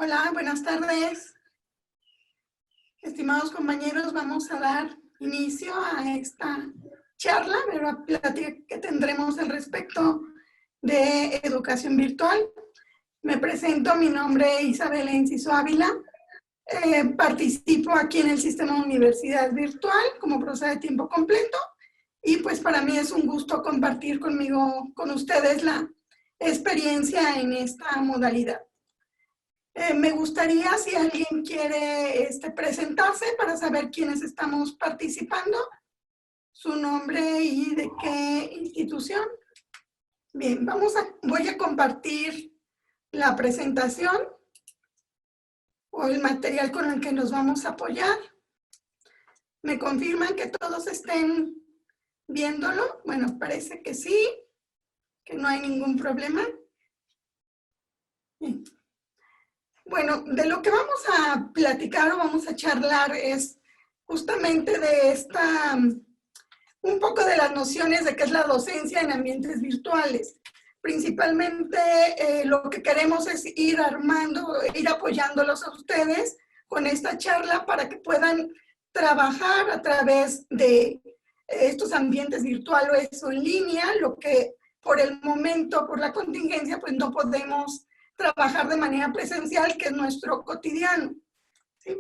Hola, buenas tardes. Estimados compañeros, vamos a dar inicio a esta charla, la plática que tendremos al respecto de educación virtual. Me presento, mi nombre es Isabel Enciso Ávila. Participo aquí en el sistema de universidad virtual como profesora de tiempo completo y pues para mí es un gusto compartir con ustedes la experiencia en esta modalidad. Me gustaría, si alguien quiere presentarse para saber quiénes estamos participando, su nombre y de qué institución. Bien, voy a compartir la presentación o el material con el que nos vamos a apoyar. ¿Me confirman que todos estén viéndolo? Bueno, parece que sí, que no hay ningún problema. Bien. Bueno, de lo que vamos a platicar o vamos a charlar es justamente de un poco de las nociones de qué es la docencia en ambientes virtuales. Principalmente lo que queremos es ir apoyándolos a ustedes con esta charla para que puedan trabajar a través de estos ambientes virtuales o en línea, lo que por el momento, por la contingencia, pues no podemos trabajar de manera presencial, que es nuestro cotidiano. ¿Sí?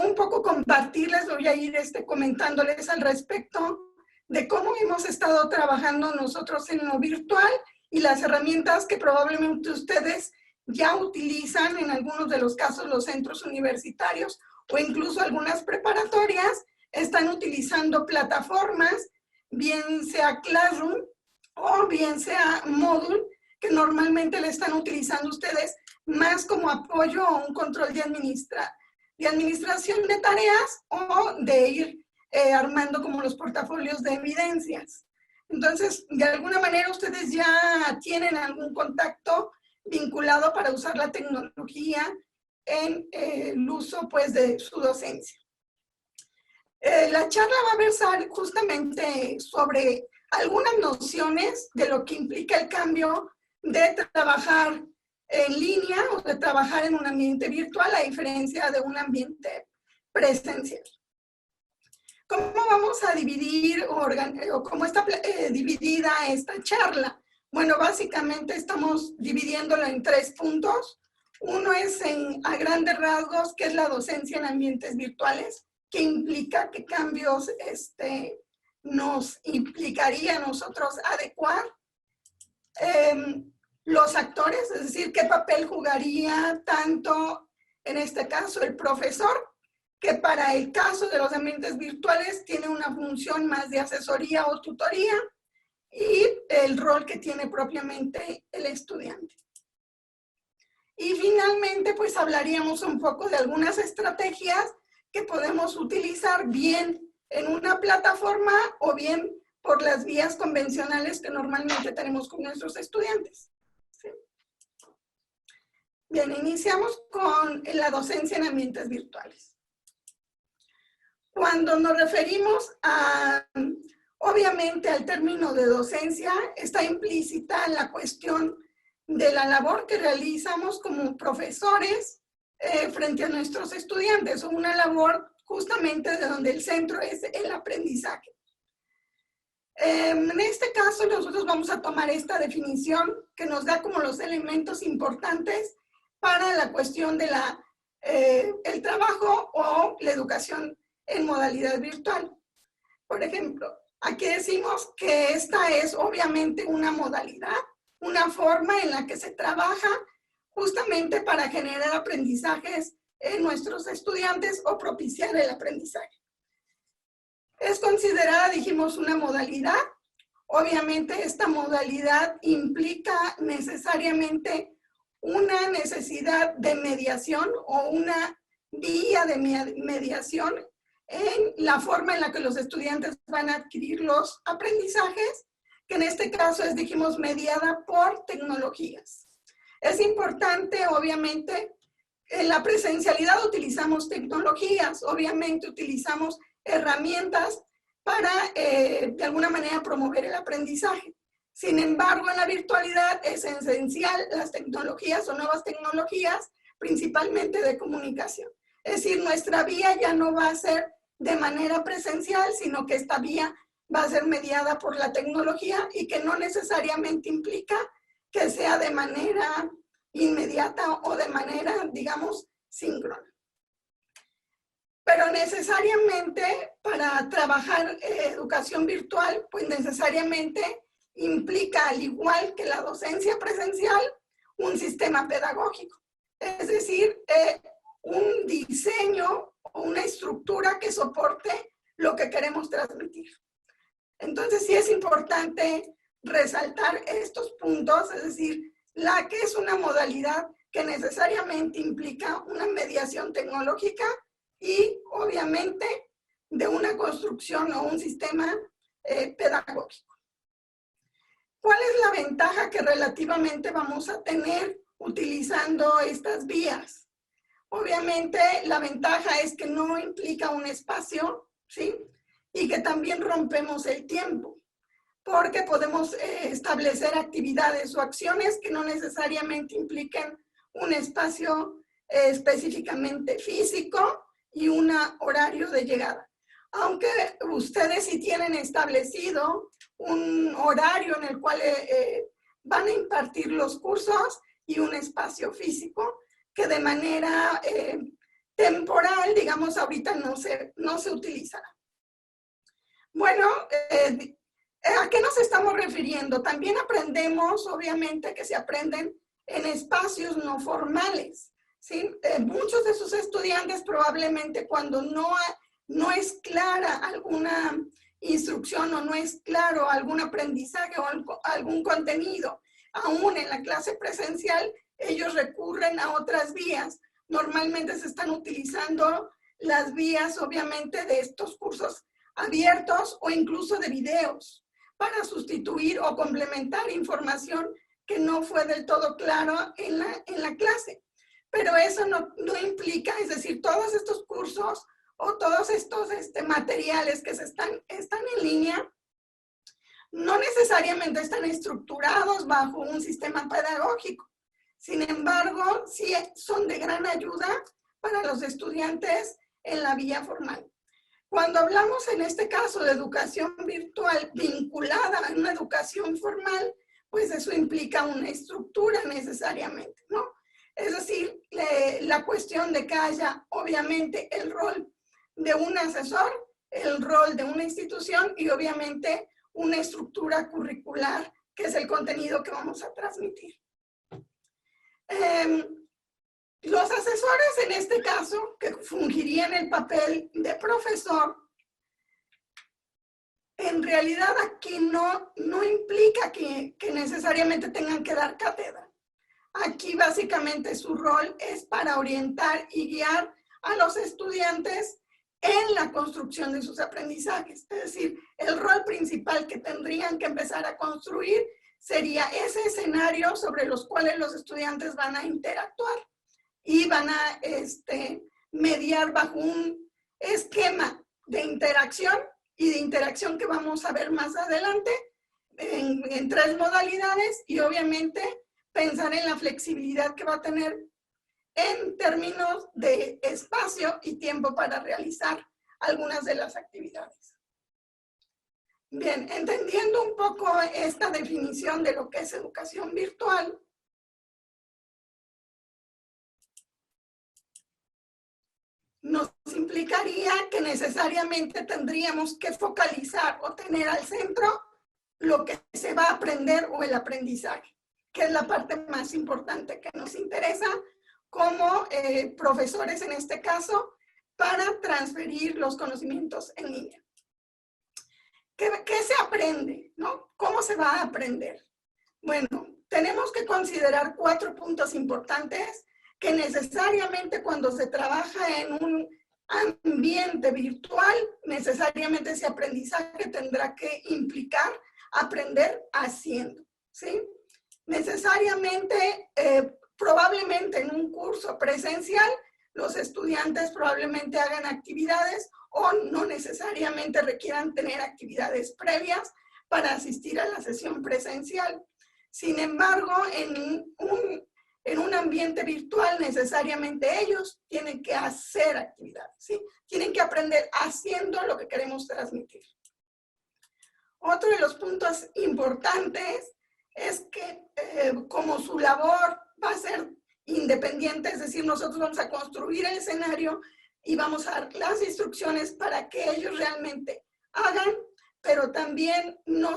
Un poco compartirles, voy a ir comentándoles al respecto de cómo hemos estado trabajando nosotros en lo virtual y las herramientas que probablemente ustedes ya utilizan en algunos de los casos los centros universitarios o incluso algunas preparatorias están utilizando plataformas, bien sea Classroom o bien sea Moodle, que normalmente le están utilizando ustedes más como apoyo a un control de administración de tareas o de ir armando como los portafolios de evidencias. Entonces, de alguna manera ustedes ya tienen algún contacto vinculado para usar la tecnología en el uso pues de su docencia. La charla va a versar justamente sobre algunas nociones de lo que implica el cambio de trabajar en línea o de trabajar en un ambiente virtual a diferencia de un ambiente presencial. ¿Cómo vamos a dividir o cómo está dividida esta charla? Bueno, básicamente estamos dividiéndolo en 3 puntos. Uno es a grandes rasgos, qué es la docencia en ambientes virtuales, qué implica, qué cambios nos implicaría a nosotros adecuar. Los actores, es decir, qué papel jugaría tanto, en este caso, el profesor, que para el caso de los ambientes virtuales tiene una función más de asesoría o tutoría, y el rol que tiene propiamente el estudiante. Y finalmente, pues hablaríamos un poco de algunas estrategias que podemos utilizar bien en una plataforma o bien por las vías convencionales que normalmente tenemos con nuestros estudiantes. ¿Sí? Bien, iniciamos con la docencia en ambientes virtuales. Cuando nos referimos obviamente al término de docencia, está implícita la cuestión de la labor que realizamos como profesores frente a nuestros estudiantes, o una labor justamente de donde el centro es el aprendizaje. En este caso, nosotros vamos a tomar esta definición que nos da como los elementos importantes para la cuestión de el trabajo o la educación en modalidad virtual. Por ejemplo, aquí decimos que esta es obviamente una modalidad, una forma en la que se trabaja justamente para generar aprendizajes en nuestros estudiantes o propiciar el aprendizaje. Es considerada, dijimos, una modalidad. Obviamente esta modalidad implica necesariamente una necesidad de mediación o una vía de mediación en la forma en la que los estudiantes van a adquirir los aprendizajes, que en este caso es, dijimos, mediada por tecnologías. Es importante, obviamente, en la presencialidad utilizamos tecnologías, obviamente utilizamos herramientas para, de alguna manera, promover el aprendizaje. Sin embargo, en la virtualidad es esencial las tecnologías o nuevas tecnologías principalmente de comunicación. Es decir, nuestra vía ya no va a ser de manera presencial, sino que esta vía va a ser mediada por la tecnología y que no necesariamente implica que sea de manera inmediata o de manera, digamos, síncrona. Pero necesariamente para trabajar educación virtual, pues necesariamente implica, al igual que la docencia presencial, un sistema pedagógico. Es decir, un diseño o una estructura que soporte lo que queremos transmitir. Entonces sí es importante resaltar estos puntos, es decir, la que es una modalidad que necesariamente implica una mediación tecnológica y obviamente de una construcción o un sistema pedagógico. ¿Cuál es la ventaja que relativamente vamos a tener utilizando estas vías? Obviamente la ventaja es que no implica un espacio, ¿sí? Y que también rompemos el tiempo, porque podemos establecer actividades o acciones que no necesariamente impliquen un espacio específicamente físico y un horario de llegada. Aunque ustedes sí tienen establecido un horario en el cual van a impartir los cursos y un espacio físico que de manera temporal, digamos, ahorita no se utilizará. Bueno, ¿a qué nos estamos refiriendo? También aprendemos, obviamente, que se aprenden en espacios no formales, ¿sí? Muchos de sus estudiantes probablemente cuando no es clara alguna instrucción o no es claro algún aprendizaje o algún contenido, aún en la clase presencial, ellos recurren a otras vías. Normalmente se están utilizando las vías, obviamente, de estos cursos abiertos o incluso de videos para sustituir o complementar información que no fue del todo claro en la clase. Pero eso no implica, es decir, todos estos cursos o todos estos materiales que están en línea, no necesariamente están estructurados bajo un sistema pedagógico. Sin embargo, sí son de gran ayuda para los estudiantes en la vía formal. Cuando hablamos en este caso de educación virtual vinculada a una educación formal, pues eso implica una estructura necesariamente, ¿no? Es decir, la cuestión de que haya obviamente el rol de un asesor, el rol de una institución y obviamente una estructura curricular, que es el contenido que vamos a transmitir. Los asesores en este caso, que fungirían el papel de profesor, en realidad aquí no implica que necesariamente tengan que dar cátedra. Aquí básicamente su rol es para orientar y guiar a los estudiantes en la construcción de sus aprendizajes. Es decir, el rol principal que tendrían que empezar a construir sería ese escenario sobre los cuales los estudiantes van a interactuar y van a mediar bajo un esquema de interacción y de interacción que vamos a ver más adelante en 3 modalidades y obviamente pensar en la flexibilidad que va a tener en términos de espacio y tiempo para realizar algunas de las actividades. Bien, entendiendo un poco esta definición de lo que es educación virtual, nos implicaría que necesariamente tendríamos que focalizar o tener al centro lo que se va a aprender o el aprendizaje, que es la parte más importante que nos interesa como profesores en este caso para transferir los conocimientos en línea. ¿Qué se aprende? ¿No? ¿Cómo se va a aprender? Bueno, tenemos que considerar 4 puntos importantes que necesariamente cuando se trabaja en un ambiente virtual, necesariamente ese aprendizaje tendrá que implicar aprender haciendo, ¿sí? Necesariamente, probablemente en un curso presencial, los estudiantes probablemente hagan actividades o no necesariamente requieran tener actividades previas para asistir a la sesión presencial. Sin embargo, en un en un ambiente virtual necesariamente ellos tienen que hacer actividades, ¿sí? Tienen que aprender haciendo lo que queremos transmitir. Otro de los puntos importantes es que como su labor va a ser independiente, es decir, nosotros vamos a construir el escenario y vamos a dar las instrucciones para que ellos realmente hagan, pero también no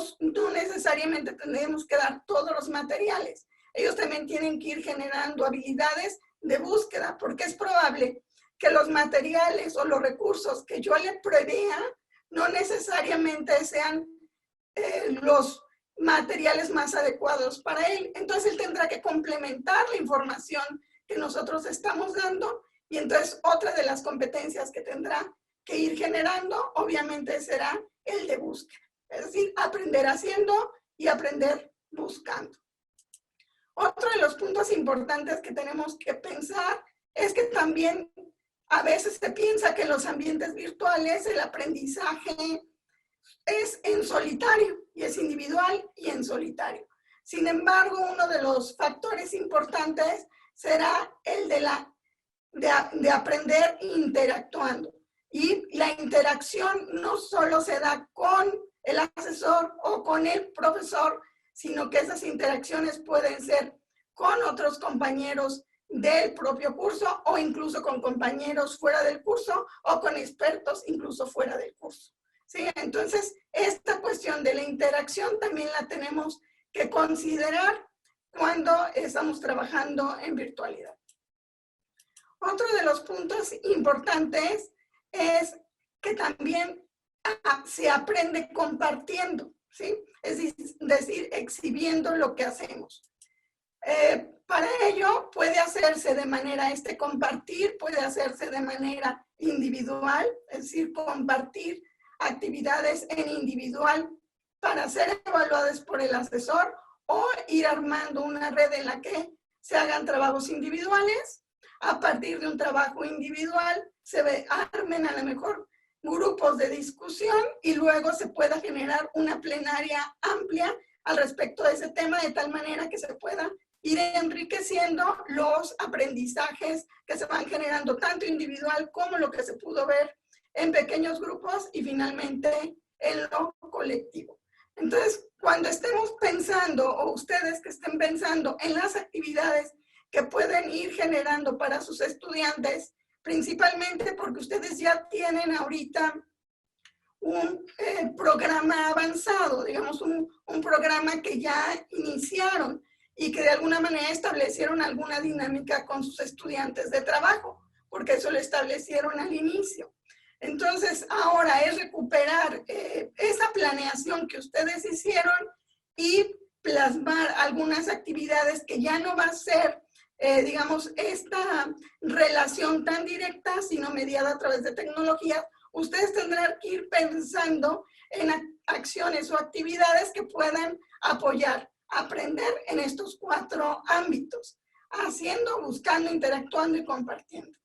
necesariamente tenemos que dar todos los materiales. Ellos también tienen que ir generando habilidades de búsqueda, porque es probable que los materiales o los recursos que yo le provea no necesariamente sean los materiales más adecuados para él. Entonces él tendrá que complementar la información que nosotros estamos dando, y entonces otra de las competencias que tendrá que ir generando obviamente será el de búsqueda, es decir, aprender haciendo y aprender buscando. Otro de los puntos importantes que tenemos que pensar es que también a veces se piensa que en los ambientes virtuales el aprendizaje es en solitario, y es individual y en solitario. Sin embargo, uno de los factores importantes será el de aprender interactuando. Y la interacción no solo se da con el asesor o con el profesor, sino que esas interacciones pueden ser con otros compañeros del propio curso o incluso con compañeros fuera del curso o con expertos incluso fuera del curso. ¿Sí? Entonces, esta cuestión de la interacción también la tenemos que considerar cuando estamos trabajando en virtualidad. Otro de los puntos importantes es que también se aprende compartiendo, ¿sí? Es decir, exhibiendo lo que hacemos. Para ello puede hacerse de manera, compartir puede hacerse de manera individual, es decir, compartir actividades en individual para ser evaluadas por el asesor, o ir armando una red en la que se hagan trabajos individuales. A partir de un trabajo individual se armen a lo mejor grupos de discusión y luego se pueda generar una plenaria amplia al respecto de ese tema, de tal manera que se pueda ir enriqueciendo los aprendizajes que se van generando tanto individual como lo que se pudo ver en pequeños grupos y finalmente en lo colectivo. Entonces, cuando estemos pensando, o ustedes que estén pensando en las actividades que pueden ir generando para sus estudiantes, principalmente porque ustedes ya tienen ahorita un programa avanzado, digamos un programa que ya iniciaron y que de alguna manera establecieron alguna dinámica con sus estudiantes de trabajo, porque eso lo establecieron al inicio. Entonces, ahora es recuperar esa planeación que ustedes hicieron y plasmar algunas actividades que ya no va a ser, digamos, esta relación tan directa, sino mediada a través de tecnologías. Ustedes tendrán que ir pensando en acciones o actividades que puedan apoyar, aprender en estos 4 ámbitos, haciendo, buscando, interactuando y compartiendo.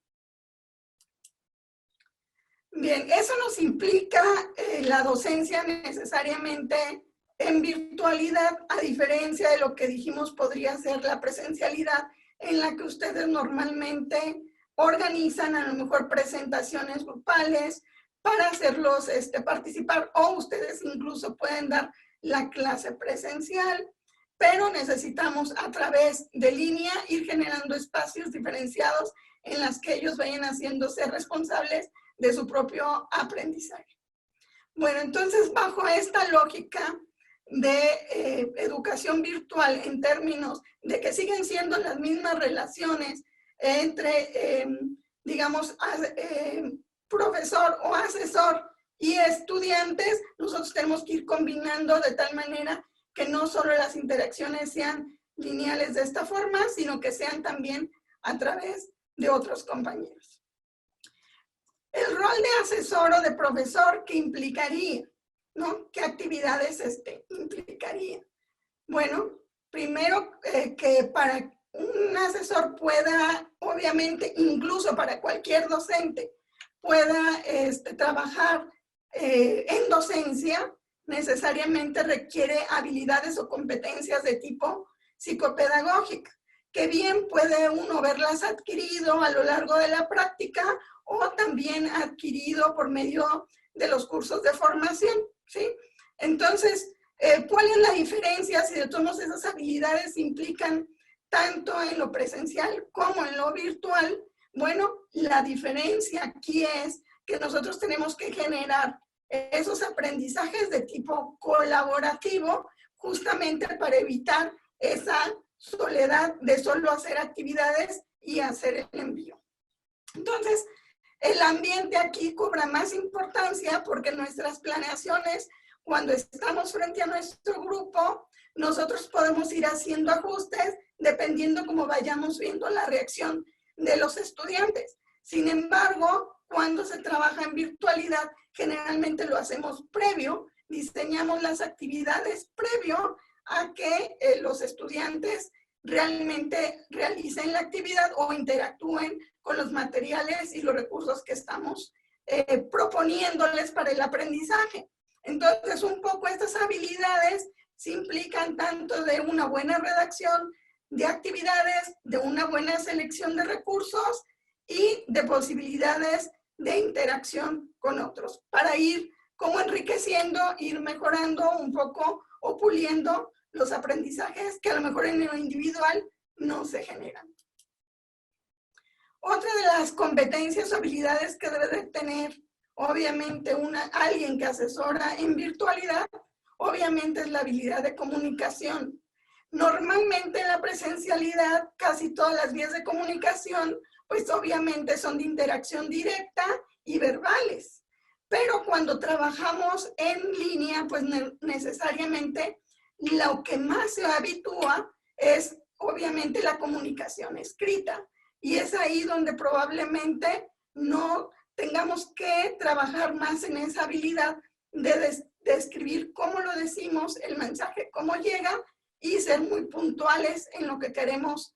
Bien, eso nos implica la docencia necesariamente en virtualidad, a diferencia de lo que dijimos podría ser la presencialidad, en la que ustedes normalmente organizan a lo mejor presentaciones grupales para hacerlos participar, o ustedes incluso pueden dar la clase presencial, pero necesitamos a través de línea ir generando espacios diferenciados en las que ellos vayan haciéndose responsables de su propio aprendizaje. Bueno, entonces bajo esta lógica de educación virtual, en términos de que siguen siendo las mismas relaciones entre, digamos, profesor o asesor y estudiantes, nosotros tenemos que ir combinando de tal manera que no solo las interacciones sean lineales de esta forma, sino que sean también a través de otros compañeros. El rol de asesor o de profesor, ¿qué implicaría? ¿No? ¿Qué actividades implicaría? Bueno, primero que para un asesor pueda, obviamente, incluso para cualquier docente, pueda trabajar en docencia, necesariamente requiere habilidades o competencias de tipo psicopedagógica. que bien puede uno verlas adquirido a lo largo de la práctica o también adquirido por medio de los cursos de formación, ¿sí? Entonces, ¿cuál es la diferencia si de todas esas habilidades implican tanto en lo presencial como en lo virtual? Bueno, la diferencia aquí es que nosotros tenemos que generar esos aprendizajes de tipo colaborativo justamente para evitar esa soledad de solo hacer actividades y hacer el envío. Entonces, el ambiente aquí cobra más importancia porque nuestras planeaciones, cuando estamos frente a nuestro grupo, nosotros podemos ir haciendo ajustes dependiendo cómo vayamos viendo la reacción de los estudiantes. Sin embargo, cuando se trabaja en virtualidad, generalmente lo hacemos previo, diseñamos las actividades previo a que los estudiantes realmente realicen la actividad o interactúen con los materiales y los recursos que estamos proponiéndoles para el aprendizaje. Entonces, un poco estas habilidades se implican tanto de una buena redacción de actividades, de una buena selección de recursos y de posibilidades de interacción con otros, para ir como enriqueciendo, ir mejorando un poco o puliendo los aprendizajes que a lo mejor en lo individual no se generan. Otra de las competencias o habilidades que debe de tener, obviamente, alguien que asesora en virtualidad, obviamente es la habilidad de comunicación. Normalmente en la presencialidad, casi todas las vías de comunicación, pues obviamente son de interacción directa y verbales. Pero cuando trabajamos en línea, pues necesariamente lo que más se habitúa es obviamente la comunicación escrita. Y es ahí donde probablemente no tengamos que trabajar más en esa habilidad de escribir cómo lo decimos, el mensaje, cómo llega, y ser muy puntuales en lo que queremos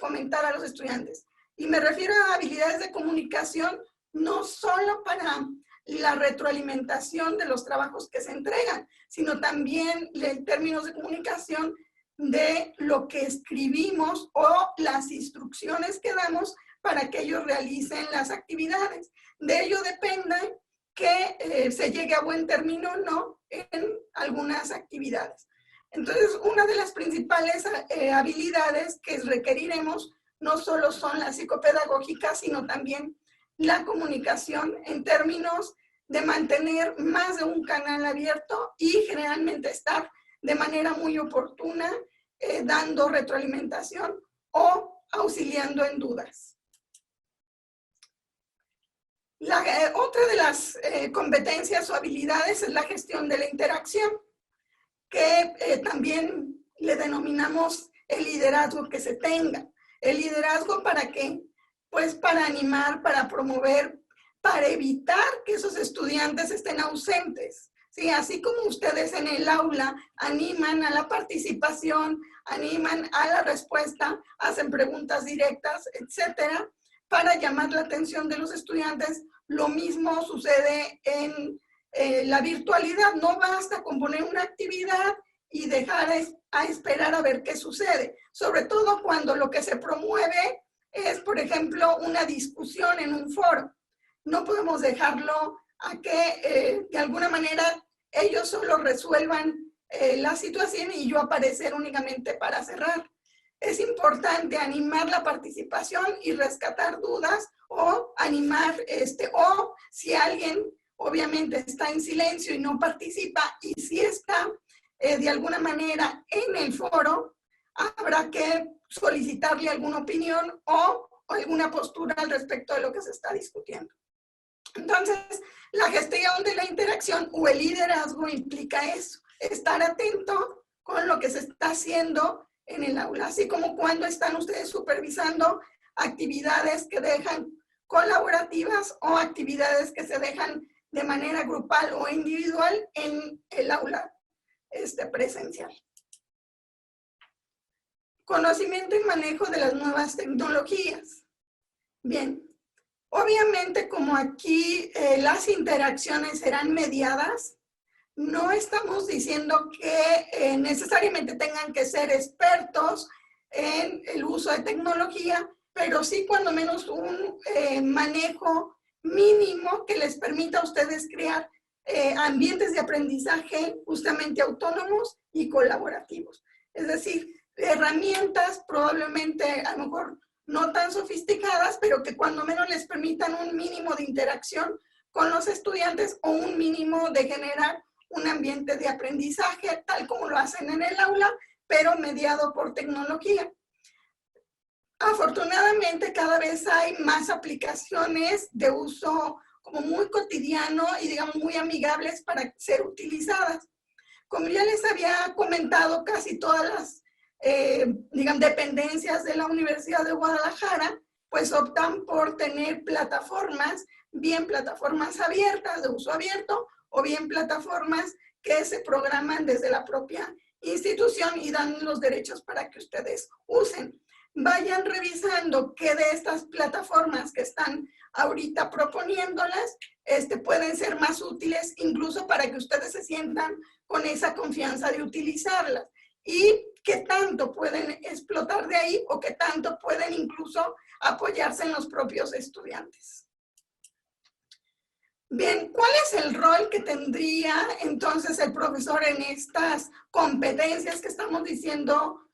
comentar a los estudiantes. Y me refiero a habilidades de comunicación no solo para la retroalimentación de los trabajos que se entregan, sino también en términos de comunicación de lo que escribimos o las instrucciones que damos para que ellos realicen las actividades. De ello depende que se llegue a buen término o no en algunas actividades. Entonces, una de las principales habilidades que requeriremos no solo son las psicopedagógicas, sino también la comunicación en términos de mantener más de un canal abierto y generalmente estar de manera muy oportuna dando retroalimentación o auxiliando en dudas. Otra de las competencias o habilidades es la gestión de la interacción, que también le denominamos el liderazgo que se tenga. ¿El liderazgo para qué? Pues para animar, para promover, para evitar que esos estudiantes estén ausentes. ¿Sí? Así como ustedes en el aula animan a la participación, animan a la respuesta, hacen preguntas directas, etcétera, para llamar la atención de los estudiantes, lo mismo sucede en la virtualidad. No basta con poner una actividad y dejar a esperar a ver qué sucede, sobre todo cuando lo que se promueve es, por ejemplo, una discusión en un foro. No podemos dejarlo a que de alguna manera ellos solo resuelvan la situación y yo aparecer únicamente para cerrar. Es importante animar la participación y rescatar dudas o animar, o si alguien obviamente está en silencio y no participa, y si está de alguna manera en el foro, habrá que solicitarle alguna opinión o alguna postura al respecto de lo que se está discutiendo. Entonces, la gestión de la interacción o el liderazgo implica eso, estar atento con lo que se está haciendo en el aula, así como cuando están ustedes supervisando actividades que dejan colaborativas o actividades que se dejan de manera grupal o individual en el aula presencial. Conocimiento y manejo de las nuevas tecnologías. Bien, obviamente como aquí las interacciones serán mediadas, no estamos diciendo que necesariamente tengan que ser expertos en el uso de tecnología, pero sí cuando menos un manejo mínimo que les permita a ustedes crear ambientes de aprendizaje justamente autónomos y colaborativos. Es decir, herramientas probablemente a lo mejor no tan sofisticadas, pero que cuando menos les permitan un mínimo de interacción con los estudiantes o un mínimo de generar un ambiente de aprendizaje, tal como lo hacen en el aula, pero mediado por tecnología. Afortunadamente, cada vez hay más aplicaciones de uso como muy cotidiano y digamos muy amigables para ser utilizadas. Como ya les había comentado, casi todas las digamos, dependencias de la Universidad de Guadalajara pues optan por tener plataformas, bien plataformas abiertas, de uso abierto, o bien plataformas que se programan desde la propia institución y dan los derechos para que ustedes usen. Vayan revisando qué de estas plataformas que están ahorita proponiéndolas pueden ser más útiles incluso para que ustedes se sientan con esa confianza de utilizarlas y qué tanto pueden explotar de ahí o qué tanto pueden incluso apoyarse en los propios estudiantes. Bien, ¿cuál es el rol que tendría entonces el profesor en estas competencias que estamos diciendo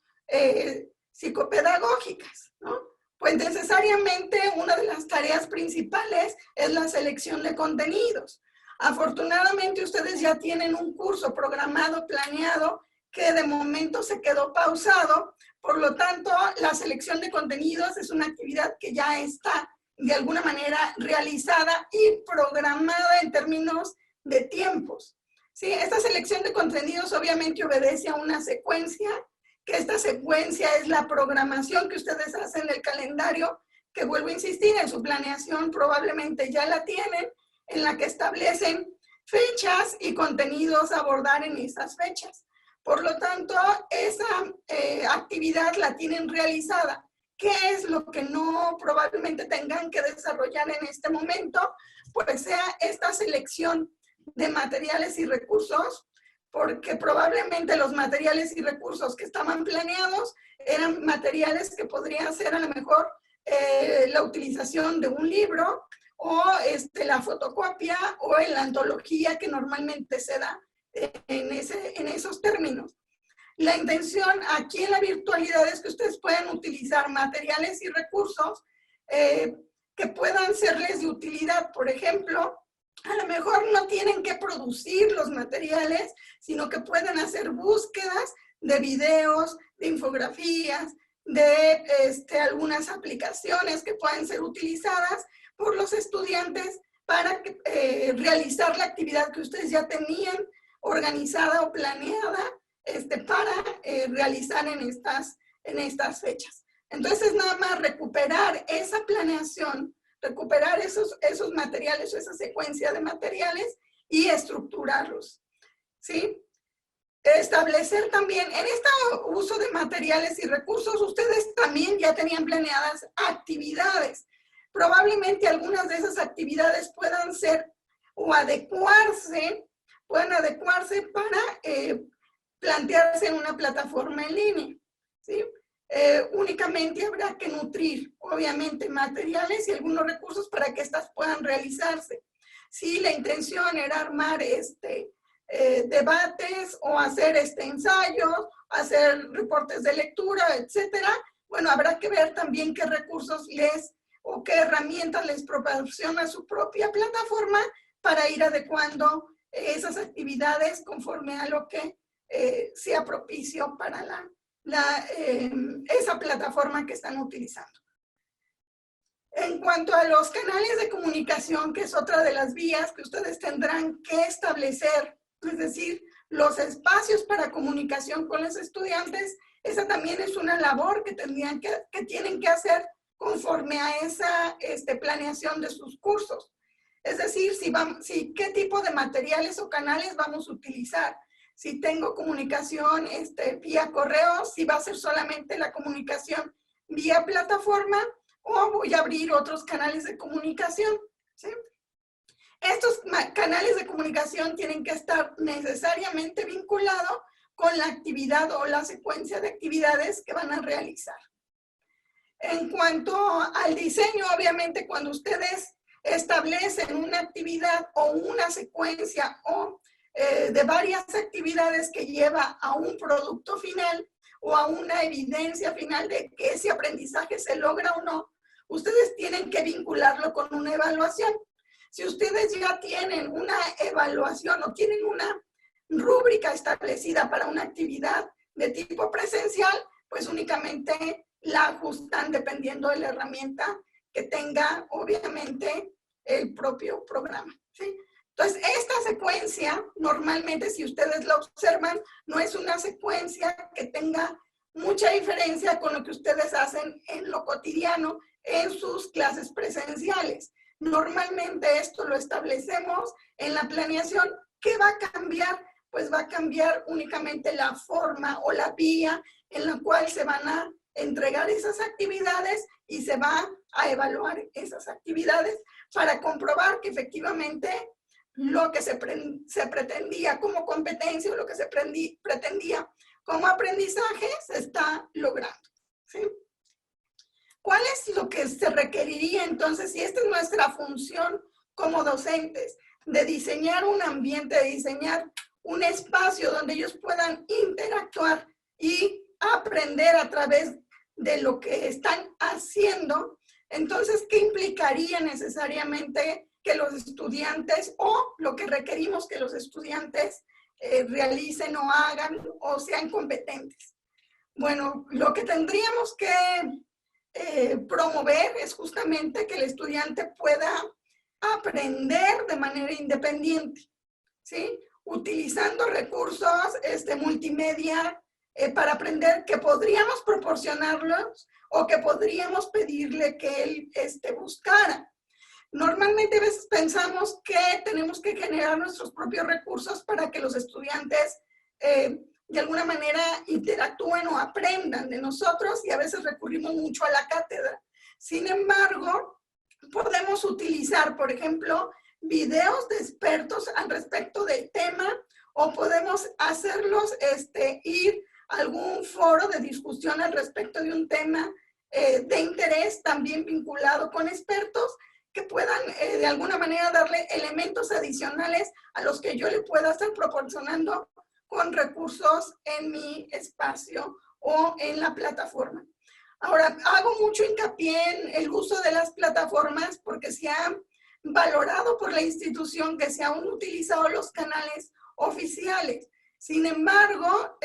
psicopedagógicas, ¿no? Pues necesariamente una de las tareas principales es la selección de contenidos. Afortunadamente ustedes ya tienen un curso programado, planeado, que de momento se quedó pausado, por lo tanto la selección de contenidos es una actividad que ya está de alguna manera realizada y programada en términos de tiempos. ¿Sí? Esta selección de contenidos obviamente obedece a una secuencia, que esta secuencia es la programación que ustedes hacen del calendario, que vuelvo a insistir, en su planeación probablemente ya la tienen, en la que establecen fechas y contenidos a abordar en esas fechas. Por lo tanto, esa actividad la tienen realizada. ¿Qué es lo que no probablemente tengan que desarrollar en este momento? Pues sea esta selección de materiales y recursos, porque probablemente los materiales y recursos que estaban planeados eran materiales que podrían ser a lo mejor la utilización de un libro o la fotocopia o en la antología que normalmente se da en esos términos. La intención aquí en la virtualidad es que ustedes puedan utilizar materiales y recursos que puedan serles de utilidad. Por ejemplo, a lo mejor no tienen que producir los materiales, sino que pueden hacer búsquedas de videos, de infografías, de algunas aplicaciones que pueden ser utilizadas por los estudiantes para realizar la actividad que ustedes ya tenían organizada o planeada para realizar en estas fechas. Entonces, nada más recuperar esa planeación, recuperar esos materiales o esa secuencia de materiales y estructurarlos, ¿sí? Establecer también, en este uso de materiales y recursos, ustedes también ya tenían planeadas actividades. Probablemente algunas de esas actividades puedan ser o puedan adecuarse para plantearse en una plataforma en línea, ¿sí? Únicamente habrá que nutrir, obviamente, materiales y algunos recursos para que estas puedan realizarse. Si la intención era armar debates o hacer ensayos, hacer reportes de lectura, etcétera, bueno, habrá que ver también qué recursos o qué herramientas les proporciona su propia plataforma para ir adecuando esas actividades conforme a lo que sea propicio para esa plataforma que están utilizando. En cuanto a los canales de comunicación, que es otra de las vías que ustedes tendrán que establecer, es decir, los espacios para comunicación con los estudiantes, esa también es una labor que tienen que hacer conforme a esa planeación de sus cursos. Es decir, qué tipo de materiales o canales vamos a utilizar. Si tengo comunicación vía correo, si va a ser solamente la comunicación vía plataforma o voy a abrir otros canales de comunicación, ¿sí? Estos canales de comunicación tienen que estar necesariamente vinculados con la actividad o la secuencia de actividades que van a realizar. En cuanto al diseño, obviamente cuando ustedes establecen una actividad o una secuencia o de varias actividades que lleva a un producto final o a una evidencia final de que ese aprendizaje se logra o no, ustedes tienen que vincularlo con una evaluación. Si ustedes ya tienen una evaluación o tienen una rúbrica establecida para una actividad de tipo presencial, pues únicamente la ajustan dependiendo de la herramienta que tenga, obviamente, el propio programa, ¿sí? Entonces, esta secuencia, normalmente, si ustedes la observan, no es una secuencia que tenga mucha diferencia con lo que ustedes hacen en lo cotidiano en sus clases presenciales. Normalmente esto lo establecemos en la planeación. ¿Qué va a cambiar? Pues va a cambiar únicamente la forma o la vía en la cual se van a entregar esas actividades y se va a evaluar esas actividades para comprobar que efectivamente lo que se pretendía como competencia o lo que se pretendía como aprendizaje se está logrando, ¿sí? ¿Cuál es lo que se requeriría entonces, si esta es nuestra función como docentes, de diseñar un ambiente, de diseñar un espacio donde ellos puedan interactuar y aprender a través de lo que están haciendo? Entonces, ¿qué implicaría necesariamente que los estudiantes o lo que requerimos que los estudiantes realicen o hagan o sean competentes? Bueno, lo que tendríamos que promover es justamente que el estudiante pueda aprender de manera independiente, ¿sí? Utilizando recursos multimedia para aprender, que podríamos proporcionarlos o que podríamos pedirle que él buscara. Normalmente a veces pensamos que tenemos que generar nuestros propios recursos para que los estudiantes de alguna manera interactúen o aprendan de nosotros, y a veces recurrimos mucho a la cátedra. Sin embargo, podemos utilizar, por ejemplo, videos de expertos al respecto del tema, o podemos hacerlos ir a algún foro de discusión al respecto de un tema de interés, también vinculado con expertos, que puedan de alguna manera darle elementos adicionales a los que yo le pueda estar proporcionando con recursos en mi espacio o en la plataforma. Ahora, hago mucho hincapié en el uso de las plataformas porque se ha valorado por la institución que se han utilizado los canales oficiales. Sin embargo,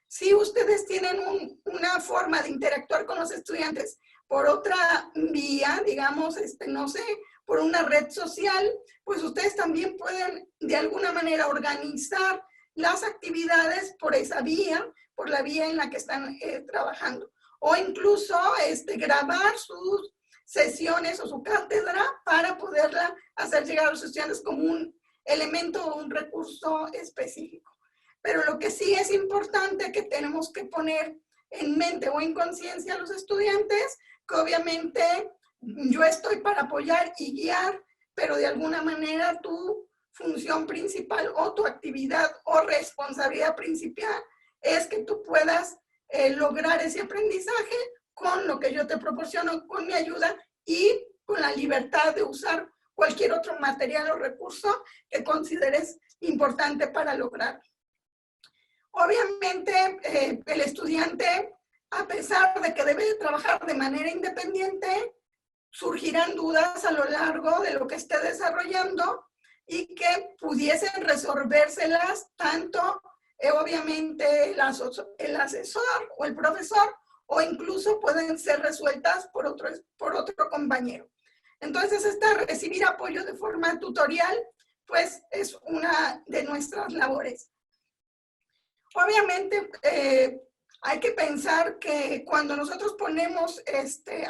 si ustedes tienen una forma de interactuar con los estudiantes por otra vía, digamos, no sé, por una red social, pues ustedes también pueden de alguna manera organizar las actividades por esa vía, por la vía en la que están trabajando. O incluso grabar sus sesiones o su cátedra para poderla hacer llegar a los estudiantes como un elemento o un recurso específico. Pero lo que sí es importante que tenemos que poner en mente o en conciencia a los estudiantes, que obviamente yo estoy para apoyar y guiar, pero de alguna manera tu función principal o tu actividad o responsabilidad principal es que tú puedas lograr ese aprendizaje con lo que yo te proporciono, con mi ayuda y con la libertad de usar cualquier otro material o recurso que consideres importante para lograrlo. Obviamente, el estudiante, a pesar de que debe trabajar de manera independiente, surgirán dudas a lo largo de lo que esté desarrollando y que pudiesen resolvérselas tanto, obviamente, el asesor o el profesor, o incluso pueden ser resueltas por otro compañero. Entonces, recibir apoyo de forma tutorial, pues, es una de nuestras labores. Obviamente, hay que pensar que cuando nosotros ponemos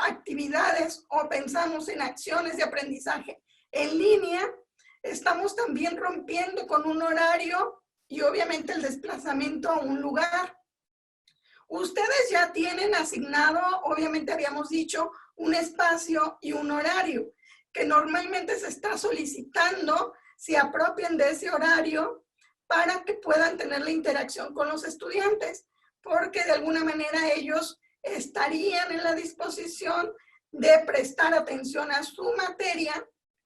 actividades o pensamos en acciones de aprendizaje en línea, estamos también rompiendo con un horario y obviamente el desplazamiento a un lugar. Ustedes ya tienen asignado, obviamente habíamos dicho, un espacio y un horario que normalmente se está solicitando, se apropien de ese horario para que puedan tener la interacción con los estudiantes, porque de alguna manera ellos estarían en la disposición de prestar atención a su materia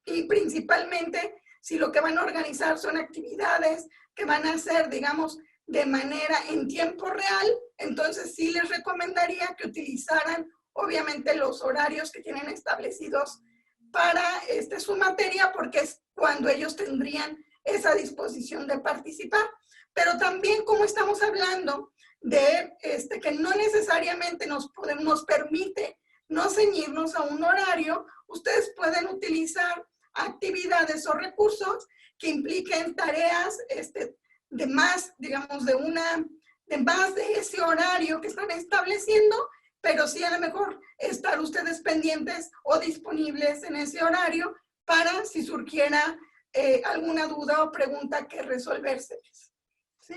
y principalmente si lo que van a organizar son actividades que van a hacer, digamos, de manera en tiempo real, entonces sí les recomendaría que utilizaran obviamente los horarios que tienen establecidos para su materia, porque es cuando ellos tendrían esa disposición de participar. Pero también, como estamos hablando de que no necesariamente nos permite no ceñirnos a un horario, ustedes pueden utilizar actividades o recursos que impliquen tareas de más, digamos, de más de ese horario que están estableciendo, pero sí a lo mejor estar ustedes pendientes o disponibles en ese horario para si surgiera alguna duda o pregunta que resolverse. ¿Sí?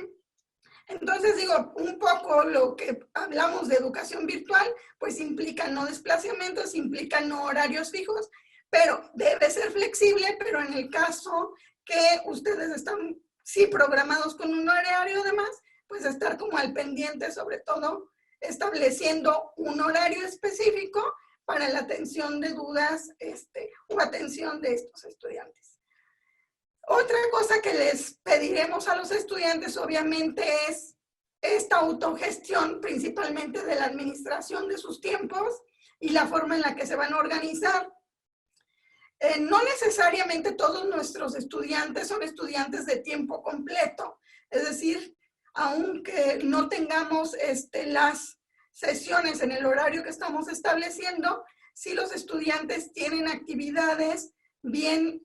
Entonces, digo, un poco lo que hablamos de educación virtual, pues implica no desplazamientos, implica no horarios fijos, pero debe ser flexible, pero en el caso que ustedes están sí programados con un horario de más, pues estar como al pendiente, sobre todo estableciendo un horario específico para la atención de dudas o atención de estos estudiantes. Otra cosa que les pediremos a los estudiantes, obviamente, es esta autogestión, principalmente de la administración de sus tiempos y la forma en la que se van a organizar. No necesariamente todos nuestros estudiantes son estudiantes de tiempo completo, es decir, aunque no tengamos las sesiones en el horario que estamos estableciendo, sí los estudiantes tienen actividades bien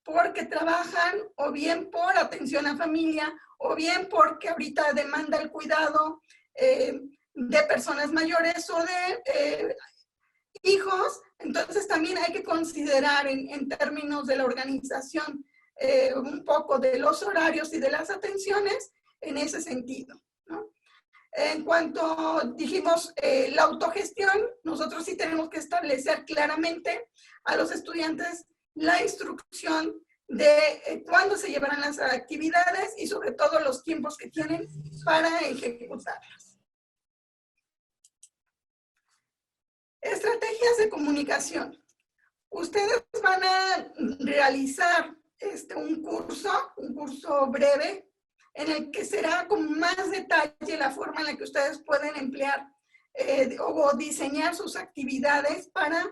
porque trabajan o bien por atención a familia o bien porque ahorita demanda el cuidado de personas mayores o de hijos. Entonces también hay que considerar en términos de la organización un poco de los horarios y de las atenciones en ese sentido, ¿no? En cuanto dijimos la autogestión, nosotros sí tenemos que establecer claramente a los estudiantes la instrucción de cuándo se llevarán las actividades y sobre todo los tiempos que tienen para ejecutarlas. Estrategias de comunicación. Ustedes van a realizar un curso breve en el que será con más detalle la forma en la que ustedes pueden emplear o diseñar sus actividades para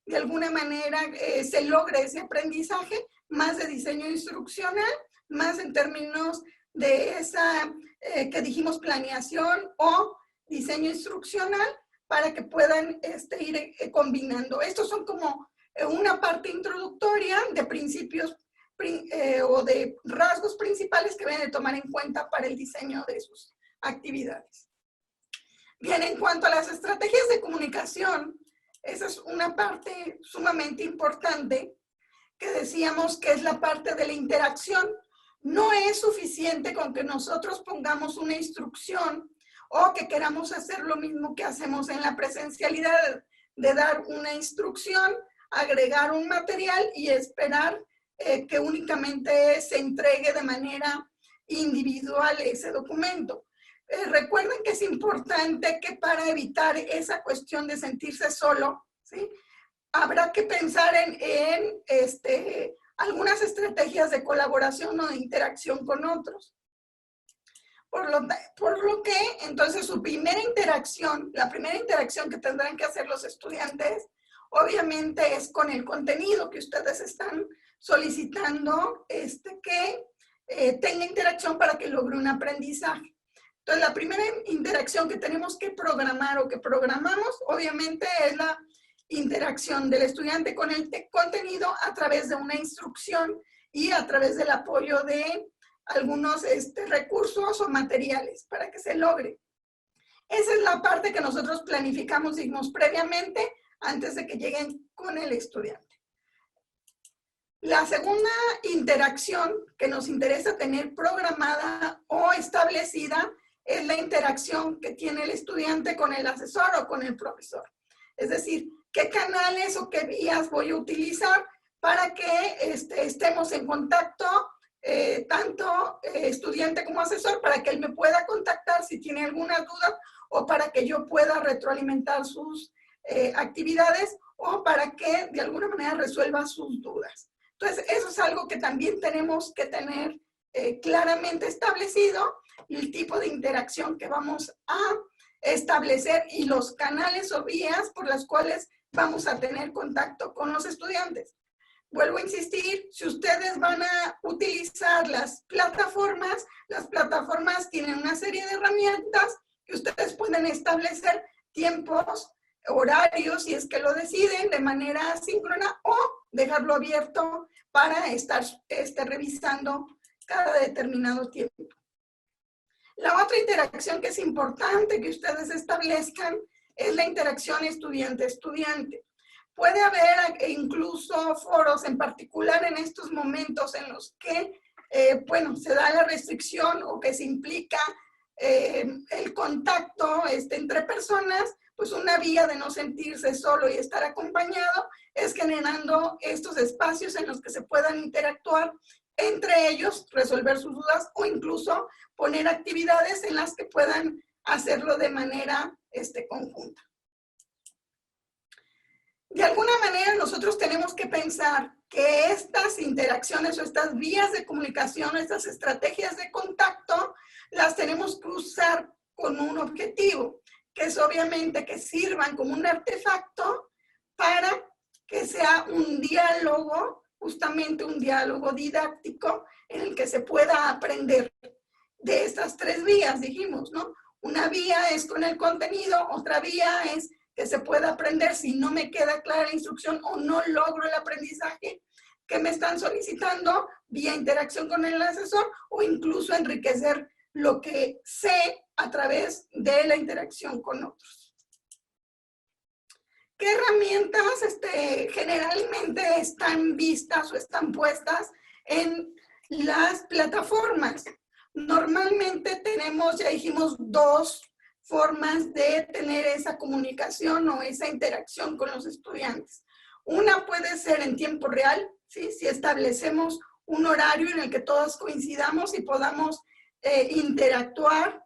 de alguna manera se logre ese aprendizaje, más de diseño instruccional, más en términos de esa que dijimos planeación o diseño instruccional, para que puedan ir combinando. Estos son como una parte introductoria de principios o de rasgos principales que deben de tomar en cuenta para el diseño de sus actividades. Bien, en cuanto a las estrategias de comunicación, esa es una parte sumamente importante que decíamos que es la parte de la interacción. No es suficiente con que nosotros pongamos una instrucción o que queramos hacer lo mismo que hacemos en la presencialidad, de dar una instrucción, agregar un material y esperar que únicamente se entregue de manera individual ese documento. Recuerden que es importante que para evitar esa cuestión de sentirse solo, ¿sí?, habrá que pensar en algunas estrategias de colaboración o de interacción con otros. Por lo que, entonces, su primera interacción, la primera interacción que tendrán que hacer los estudiantes, obviamente es con el contenido que ustedes están solicitando que tenga interacción para que logre un aprendizaje. Entonces, la primera interacción que tenemos que programar o que programamos, obviamente, es la interacción del estudiante con el contenido a través de una instrucción y a través del apoyo de algunos recursos o materiales para que se logre. Esa es la parte que nosotros planificamos, digamos, previamente antes de que lleguen con el estudiante. La segunda interacción que nos interesa tener programada o establecida es la interacción que tiene el estudiante con el asesor o con el profesor. Es decir, qué canales o qué vías voy a utilizar para que estemos en contacto tanto estudiante como asesor, para que él me pueda contactar si tiene alguna duda o para que yo pueda retroalimentar sus actividades o para que de alguna manera resuelva sus dudas. Entonces, eso es algo que también tenemos que tener claramente establecido, el tipo de interacción que vamos a establecer y los canales o vías por las cuales vamos a tener contacto con los estudiantes. Vuelvo a insistir, si ustedes van a utilizar las plataformas tienen una serie de herramientas que ustedes pueden establecer tiempos, horarios, si es que lo deciden, de manera asíncrona o dejarlo abierto para estar revisando cada determinado tiempo. La otra interacción que es importante que ustedes establezcan es la interacción estudiante-estudiante. Puede haber incluso foros, en particular en estos momentos en los que, bueno, se da la restricción o que se implica el contacto entre personas, pues una vía de no sentirse solo y estar acompañado es generando estos espacios en los que se puedan interactuar entre ellos, resolver sus dudas o incluso poner actividades en las que puedan hacerlo de manera conjunta. De alguna manera nosotros tenemos que pensar que estas interacciones o estas vías de comunicación, estas estrategias de contacto, las tenemos que usar con un objetivo, que es obviamente que sirvan como un artefacto para que sea un diálogo, justamente un diálogo didáctico en el que se pueda aprender de estas tres vías, dijimos, ¿no? Una vía es con el contenido, otra vía es que se pueda aprender si no me queda clara la instrucción o no logro el aprendizaje que me están solicitando vía interacción con el asesor o incluso enriquecer lo que sé a través de la interacción con otros. ¿Qué herramientas generalmente están vistas o están puestas en las plataformas? Normalmente tenemos, ya dijimos, dos formas de tener esa comunicación o esa interacción con los estudiantes. Una puede ser en tiempo real, ¿sí? Si establecemos un horario en el que todos coincidamos y podamos interactuar.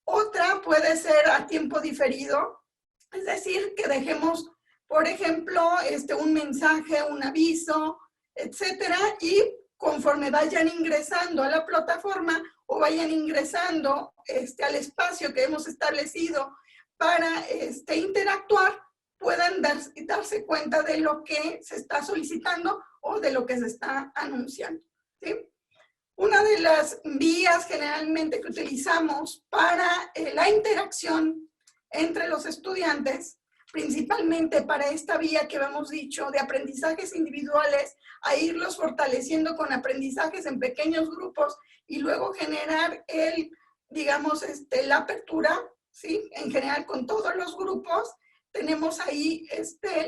Otra puede ser a tiempo diferido, es decir, que dejemos, por ejemplo, un mensaje, un aviso, etcétera, y conforme vayan ingresando a la plataforma o vayan ingresando al espacio que hemos establecido para interactuar, puedan darse cuenta de lo que se está solicitando o de lo que se está anunciando, ¿sí? Una de las vías generalmente que utilizamos para la interacción entre los estudiantes, principalmente para esta vía que hemos dicho de aprendizajes individuales, a irlos fortaleciendo con aprendizajes en pequeños grupos y luego generar la apertura, ¿sí? En general con todos los grupos, tenemos ahí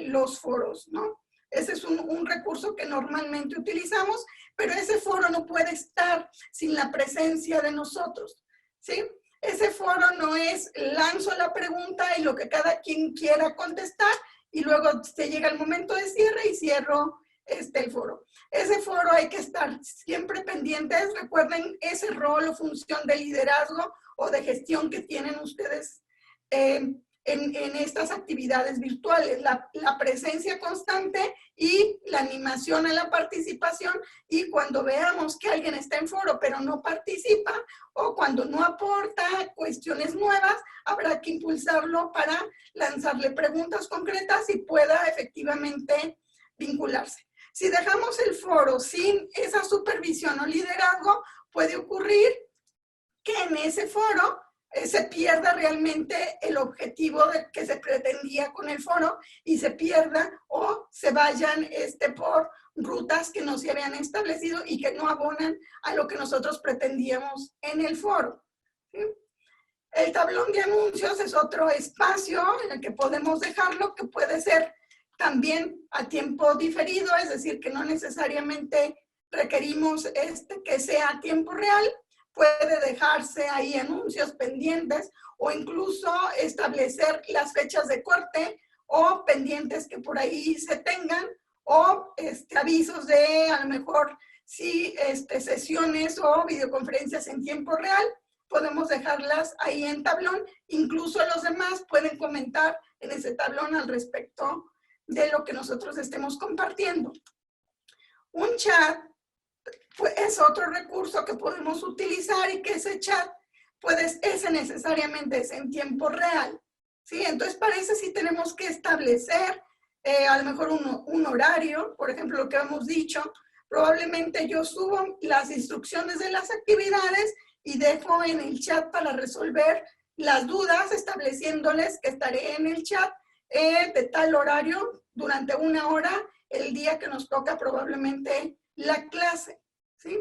los foros, ¿no? Ese es un recurso que normalmente utilizamos, pero ese foro no puede estar sin la presencia de nosotros, ¿sí? Ese foro no es lanzo la pregunta y lo que cada quien quiera contestar y luego se llega el momento de cierre y cierro el foro. Ese foro hay que estar siempre pendientes. Recuerden ese rol o función de liderazgo o de gestión que tienen ustedes en estas actividades virtuales, la presencia constante y la animación a la participación, y cuando veamos que alguien está en foro pero no participa o cuando no aporta cuestiones nuevas, habrá que impulsarlo para lanzarle preguntas concretas y pueda efectivamente vincularse. Si dejamos el foro sin esa supervisión o liderazgo, puede ocurrir que en ese foro se pierda realmente el objetivo que se pretendía con el foro y se pierda o se vayan por rutas que no se habían establecido y que no abonan a lo que nosotros pretendíamos en el foro, ¿sí? El tablón de anuncios es otro espacio en el que podemos dejarlo, que puede ser también a tiempo diferido, es decir, que no necesariamente requerimos que sea a tiempo real. Puede dejarse ahí anuncios pendientes o incluso establecer las fechas de corte o pendientes que por ahí se tengan o avisos de a lo mejor si sesiones o videoconferencias en tiempo real, podemos dejarlas ahí en tablón. Incluso los demás pueden comentar en ese tablón al respecto de lo que nosotros estemos compartiendo. Un chat pues, es otro recurso que podemos utilizar y que ese chat ese necesariamente es en tiempo real, ¿sí? Entonces, para eso sí tenemos que establecer a lo mejor un horario, por ejemplo, lo que hemos dicho, probablemente yo subo las instrucciones de las actividades y dejo en el chat para resolver las dudas, estableciéndoles que estaré en el chat de tal horario durante 1 hora, el día que nos toca probablemente la clase, ¿sí?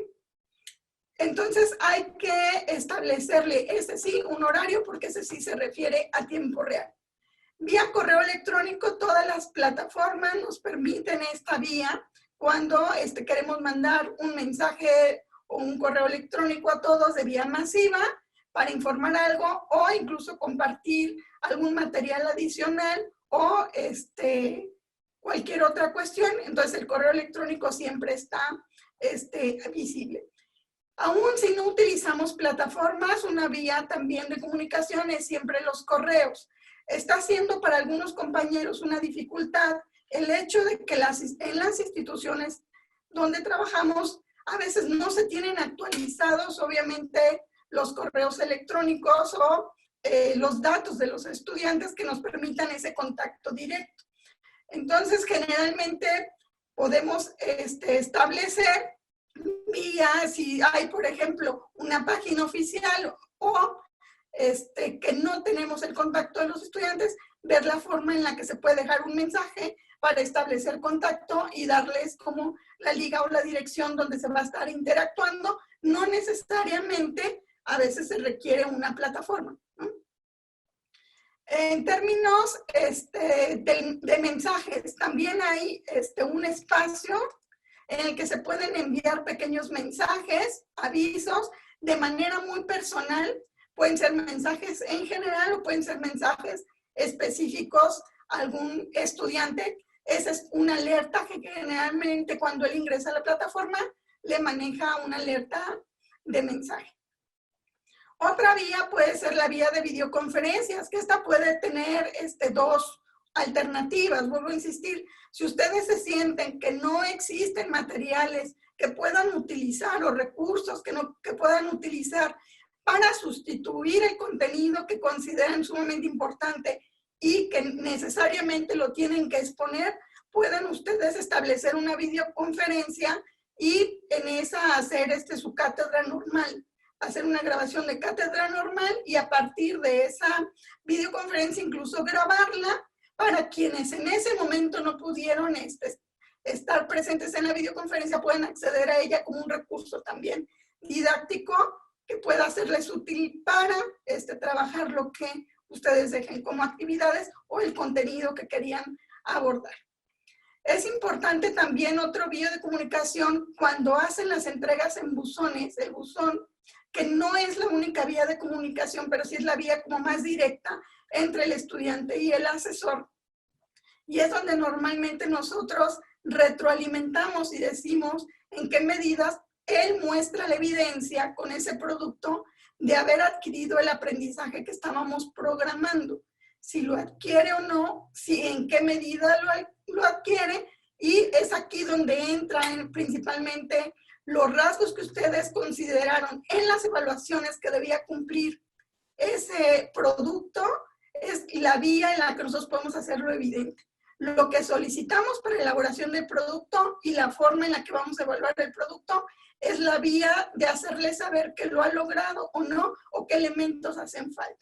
Entonces hay que establecerle ese sí, un horario, porque ese sí se refiere a tiempo real. Vía correo electrónico, todas las plataformas nos permiten esta vía cuando queremos mandar un mensaje o un correo electrónico a todos de vía masiva para informar algo o incluso compartir algún material adicional o cualquier otra cuestión. Entonces el correo electrónico siempre está visible. Aún si no utilizamos plataformas, una vía también de comunicación es siempre los correos. Está siendo para algunos compañeros una dificultad el hecho de que en las instituciones donde trabajamos a veces no se tienen actualizados, obviamente, los correos electrónicos o los datos de los estudiantes que nos permitan ese contacto directo. Entonces, generalmente podemos establecer vía, si hay, por ejemplo, una página oficial o que no tenemos el contacto de los estudiantes, ver la forma en la que se puede dejar un mensaje para establecer contacto y darles como la liga o la dirección donde se va a estar interactuando. No necesariamente, a veces se requiere una plataforma, ¿no? En términos de mensajes, también hay un espacio en el que se pueden enviar pequeños mensajes, avisos, de manera muy personal. Pueden ser mensajes en general o pueden ser mensajes específicos a algún estudiante. Esa es una alerta que generalmente cuando él ingresa a la plataforma le maneja una alerta de mensaje. Otra vía puede ser la vía de videoconferencias, que esta puede tener dos alternativas. Vuelvo a insistir, si ustedes se sienten que no existen materiales que puedan utilizar o recursos que puedan utilizar para sustituir el contenido que consideran sumamente importante y que necesariamente lo tienen que exponer, pueden ustedes establecer una videoconferencia y en esa hacer su cátedra normal. Hacer una grabación de cátedra normal y a partir de esa videoconferencia incluso grabarla para quienes en ese momento no pudieron estar presentes en la videoconferencia, pueden acceder a ella como un recurso también didáctico que pueda hacerles útil para trabajar lo que ustedes dejen como actividades o el contenido que querían abordar. Es importante también otro vía de comunicación cuando hacen las entregas en buzones, el buzón, que no es la única vía de comunicación, pero sí es la vía como más directa entre el estudiante y el asesor. Y es donde normalmente nosotros retroalimentamos y decimos en qué medidas él muestra la evidencia con ese producto de haber adquirido el aprendizaje que estábamos programando. Si lo adquiere o no, si en qué medida lo adquiere, y es aquí donde entran principalmente los rasgos que ustedes consideraron en las evaluaciones que debía cumplir ese producto, es la vía en la que nosotros podemos hacerlo evidente. Lo que solicitamos para la elaboración del producto y la forma en la que vamos a evaluar el producto es la vía de hacerle saber que lo ha logrado o no, o qué elementos hacen falta.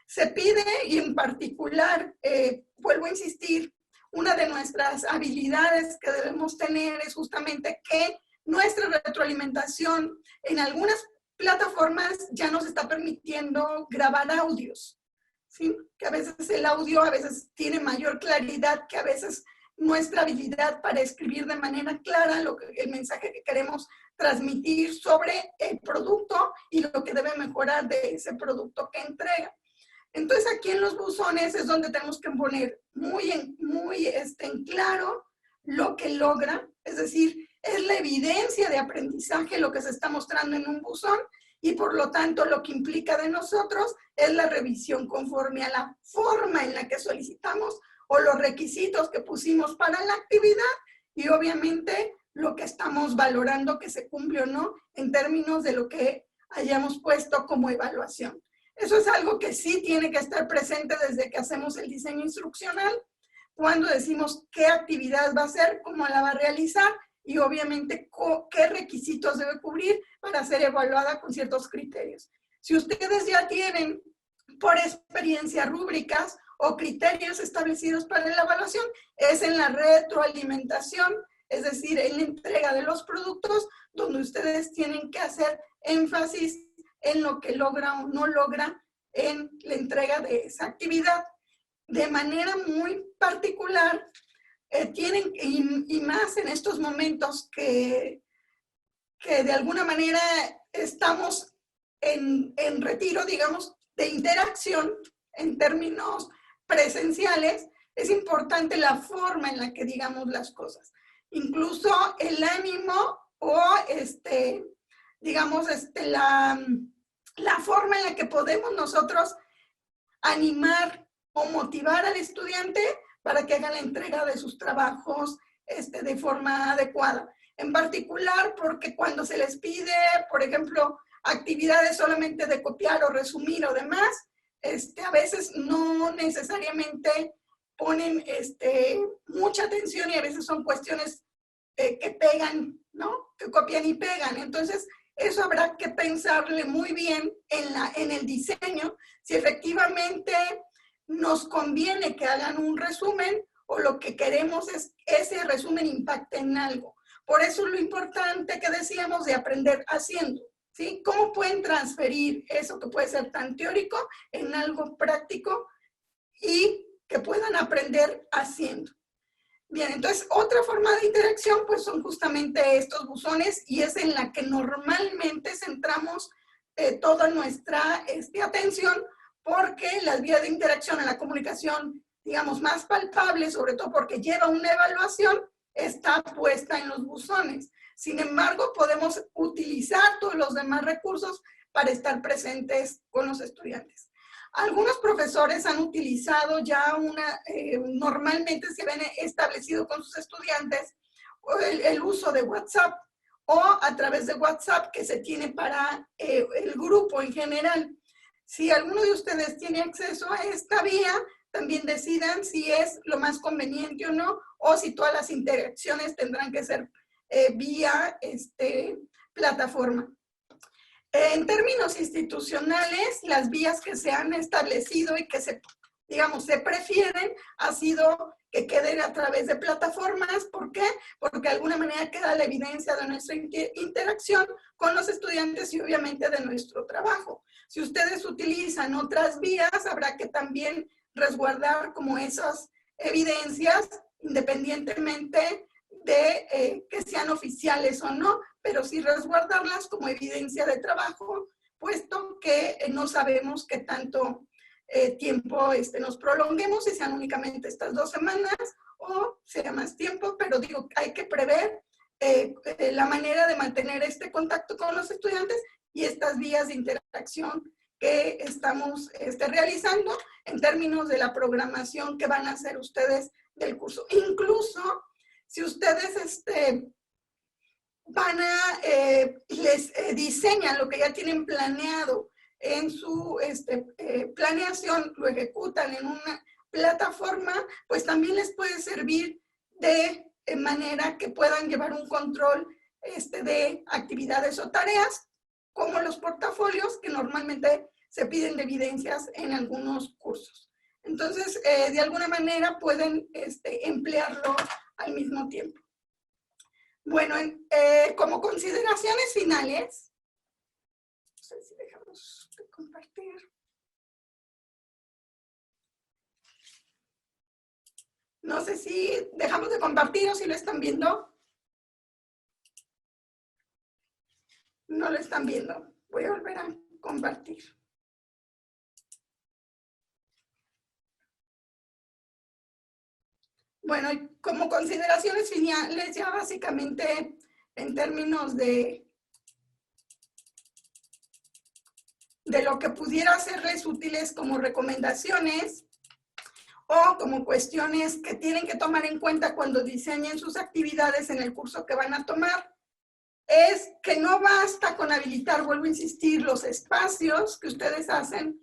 Se pide, y en particular, vuelvo a insistir, una de nuestras habilidades que debemos tener es justamente que nuestra retroalimentación en algunas plataformas ya nos está permitiendo grabar audios, ¿sí? Que a veces el audio a veces tiene mayor claridad que a veces nuestra habilidad para escribir de manera clara el mensaje que queremos transmitir sobre el producto y lo que debe mejorar de ese producto que entrega. Entonces aquí en los buzones es donde tenemos que poner muy en claro lo que logra, es decir, es la evidencia de aprendizaje lo que se está mostrando en un buzón y por lo tanto lo que implica de nosotros es la revisión conforme a la forma en la que solicitamos o los requisitos que pusimos para la actividad y obviamente lo que estamos valorando que se cumple o no en términos de lo que hayamos puesto como evaluación. Eso es algo que sí tiene que estar presente desde que hacemos el diseño instruccional, cuando decimos qué actividad va a hacer, cómo la va a realizar y obviamente qué requisitos debe cubrir para ser evaluada con ciertos criterios. Si ustedes ya tienen por experiencia rúbricas o criterios establecidos para la evaluación, es en la retroalimentación, es decir, en la entrega de los productos, donde ustedes tienen que hacer énfasis en lo que logra o no logra en la entrega de esa actividad. De manera muy particular, tienen, y más en estos momentos que de alguna manera estamos en retiro, digamos, de interacción en términos presenciales, es importante la forma en la que digamos las cosas. Incluso el ánimo o, digamos, la forma en la que podemos nosotros animar o motivar al estudiante para que haga la entrega de sus trabajos de forma adecuada. En particular, porque cuando se les pide, por ejemplo, actividades solamente de copiar o resumir o demás, a veces no necesariamente ponen mucha atención y a veces son cuestiones que pegan, ¿no? Que copian y pegan. Entonces, eso habrá que pensarle muy bien en el diseño, si efectivamente nos conviene que hagan un resumen o lo que queremos es que ese resumen impacte en algo. Por eso es lo importante que decíamos de aprender haciendo, ¿sí? ¿Cómo pueden transferir eso que puede ser tan teórico en algo práctico y que puedan aprender haciendo? Bien, entonces otra forma de interacción pues son justamente estos buzones y es en la que normalmente centramos toda nuestra atención porque las vías de interacción en la comunicación, digamos, más palpable, sobre todo porque lleva una evaluación, está puesta en los buzones. Sin embargo, podemos utilizar todos los demás recursos para estar presentes con los estudiantes. Algunos profesores han utilizado ya normalmente se ven establecido con sus estudiantes el uso de WhatsApp o a través de WhatsApp que se tiene para el grupo en general. Si alguno de ustedes tiene acceso a esta vía, también decidan si es lo más conveniente o no, o si todas las interacciones tendrán que ser vía plataforma. En términos institucionales, las vías que se han establecido y que se prefieren ha sido que queden a través de plataformas. ¿Por qué? Porque de alguna manera queda la evidencia de nuestra interacción con los estudiantes y obviamente de nuestro trabajo. Si ustedes utilizan otras vías, habrá que también resguardar como esas evidencias, independientemente de que sean oficiales o no, pero sí resguardarlas como evidencia de trabajo, puesto que no sabemos qué tanto tiempo nos prolonguemos, si sean únicamente estas 2 semanas o sea más tiempo, pero digo, hay que prever la manera de mantener este contacto con los estudiantes y estas vías de interacción que estamos realizando en términos de la programación que van a hacer ustedes del curso. Incluso si ustedes les diseñan lo que ya tienen planeado en su planeación, lo ejecutan en una plataforma, pues también les puede servir de manera que puedan llevar un control de actividades o tareas, como los portafolios que normalmente se piden de evidencias en algunos cursos. Entonces, de alguna manera pueden emplearlo al mismo tiempo. Bueno, como consideraciones finales, no sé si dejamos de compartir. No sé si dejamos de compartir o si lo están viendo. No lo están viendo. Voy a volver a compartir. Bueno, como consideraciones finales, ya básicamente en términos de lo que pudiera serles útiles como recomendaciones o como cuestiones que tienen que tomar en cuenta cuando diseñen sus actividades en el curso que van a tomar, es que no basta con habilitar, vuelvo a insistir, los espacios que ustedes hacen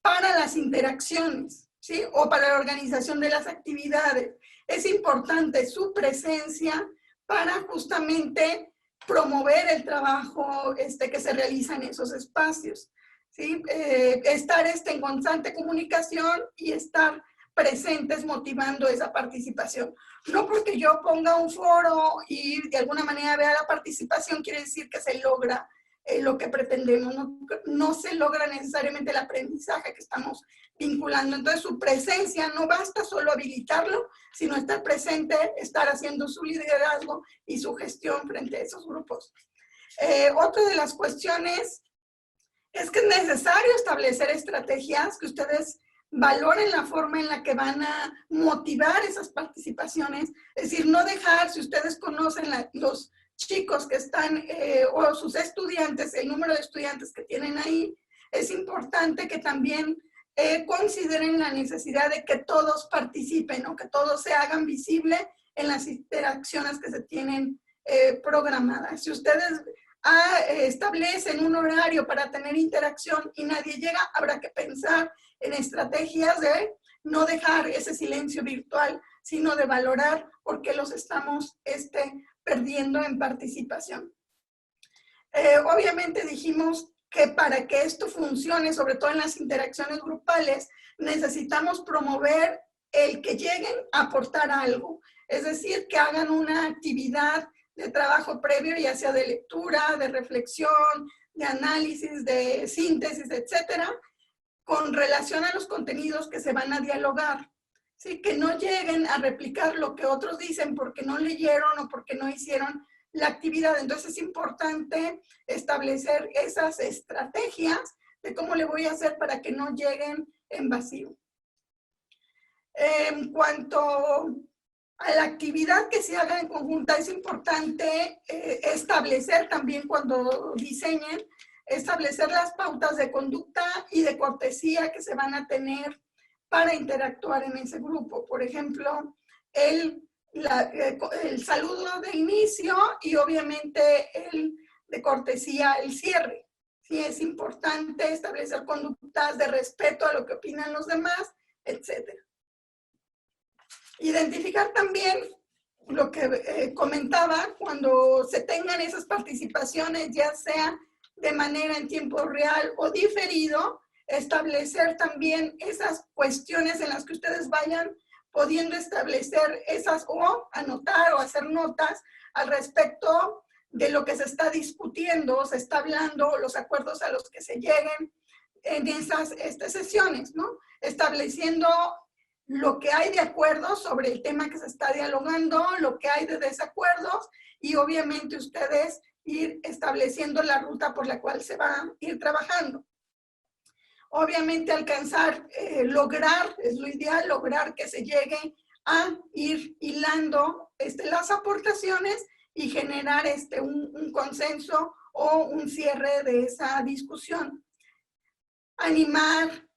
para las interacciones, ¿sí? O para la organización de las actividades. Es importante su presencia para justamente promover el trabajo que se realiza en esos espacios, ¿sí? Estar en constante comunicación y estar presentes motivando esa participación. No porque yo ponga un foro y de alguna manera vea la participación, quiere decir que se logra lo que pretendemos. No se logra necesariamente el aprendizaje que estamos vinculando. Entonces, su presencia no basta solo habilitarlo, sino estar presente, estar haciendo su liderazgo y su gestión frente a esos grupos. Otra de las cuestiones es que es necesario establecer estrategias que ustedes valoren la forma en la que van a motivar esas participaciones, es decir, no dejar, si ustedes conocen los chicos que están, o sus estudiantes, el número de estudiantes que tienen ahí, es importante que también consideren la necesidad de que todos participen o que todos se hagan visibles en las interacciones que se tienen programadas. Si ustedes establecen un horario para tener interacción y nadie llega, habrá que pensar en estrategias de no dejar ese silencio virtual, sino de valorar por qué los estamos perdiendo en participación. Obviamente dijimos que para que esto funcione, sobre todo en las interacciones grupales, necesitamos promover el que lleguen a aportar algo, es decir, que hagan una actividad de trabajo previo, ya sea de lectura, de reflexión, de análisis, de síntesis, etcétera, con relación a los contenidos que se van a dialogar. ¿Sí? Que no lleguen a replicar lo que otros dicen porque no leyeron o porque no hicieron la actividad. Entonces es importante establecer esas estrategias de cómo le voy a hacer para que no lleguen en vacío. En cuanto a la actividad que se haga en conjunta, es importante establecer también cuando diseñen, establecer las pautas de conducta y de cortesía que se van a tener para interactuar en ese grupo. Por ejemplo, el saludo de inicio y obviamente el de cortesía, el cierre. Sí, es importante establecer conductas de respeto a lo que opinan los demás, etc. Identificar también lo que comentaba, cuando se tengan esas participaciones, ya sea de manera en tiempo real o diferido, establecer también esas cuestiones en las que ustedes vayan pudiendo establecer esas, o anotar o hacer notas al respecto de lo que se está discutiendo, se está hablando, los acuerdos a los que se lleguen en esas sesiones, ¿no? Estableciendo lo que hay de acuerdos sobre el tema que se está dialogando, lo que hay de desacuerdos y obviamente ustedes ir estableciendo la ruta por la cual se va a ir trabajando. Obviamente alcanzar, lograr, es lo ideal, lograr que se llegue a ir hilando las aportaciones y generar un consenso o un cierre de esa discusión. Animar,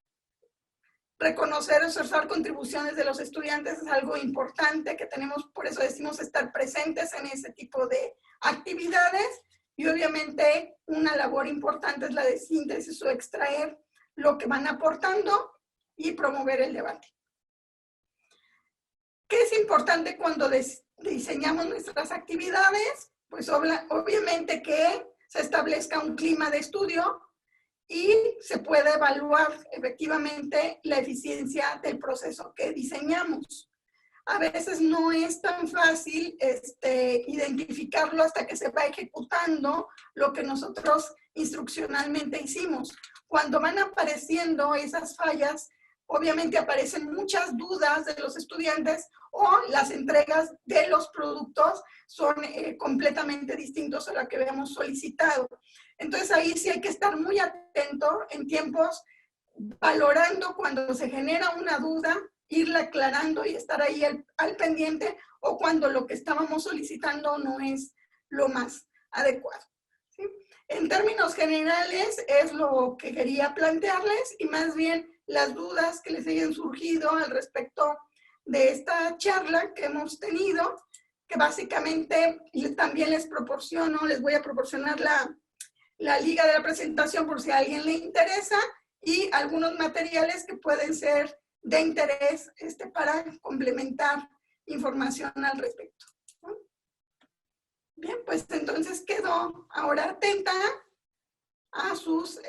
reconocer, esforzar contribuciones de los estudiantes es algo importante que tenemos, por eso decimos estar presentes en ese tipo de actividades y obviamente una labor importante es la de síntesis o extraer lo que van aportando y promover el debate. ¿Qué es importante cuando diseñamos nuestras actividades? Pues obviamente que se establezca un clima de estudio y se puede evaluar efectivamente la eficiencia del proceso que diseñamos. A veces no es tan fácil identificarlo hasta que se va ejecutando lo que nosotros instruccionalmente hicimos. Cuando van apareciendo esas fallas, obviamente aparecen muchas dudas de los estudiantes o las entregas de los productos son completamente distintos a lo que habíamos solicitado. Entonces ahí sí hay que estar muy atento en tiempos, valorando cuando se genera una duda, irla aclarando y estar ahí al pendiente, o cuando lo que estábamos solicitando no es lo más adecuado, ¿sí? En términos generales es lo que quería plantearles y más bien las dudas que les hayan surgido al respecto de esta charla que hemos tenido, que básicamente también les voy a proporcionar la liga de la presentación por si a alguien le interesa y algunos materiales que pueden ser de interés para complementar información al respecto, ¿no? Bien, pues entonces quedo ahora atenta a sus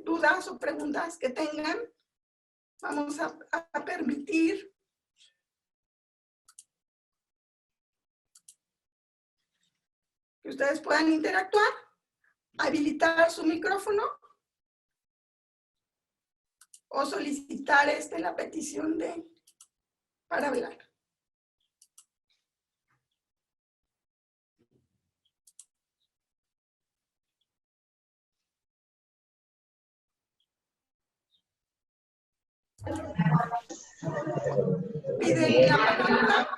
dudas o preguntas que tengan. Vamos a permitir que ustedes puedan interactuar, habilitar su micrófono o solicitar la petición para hablar. Piden la palabra,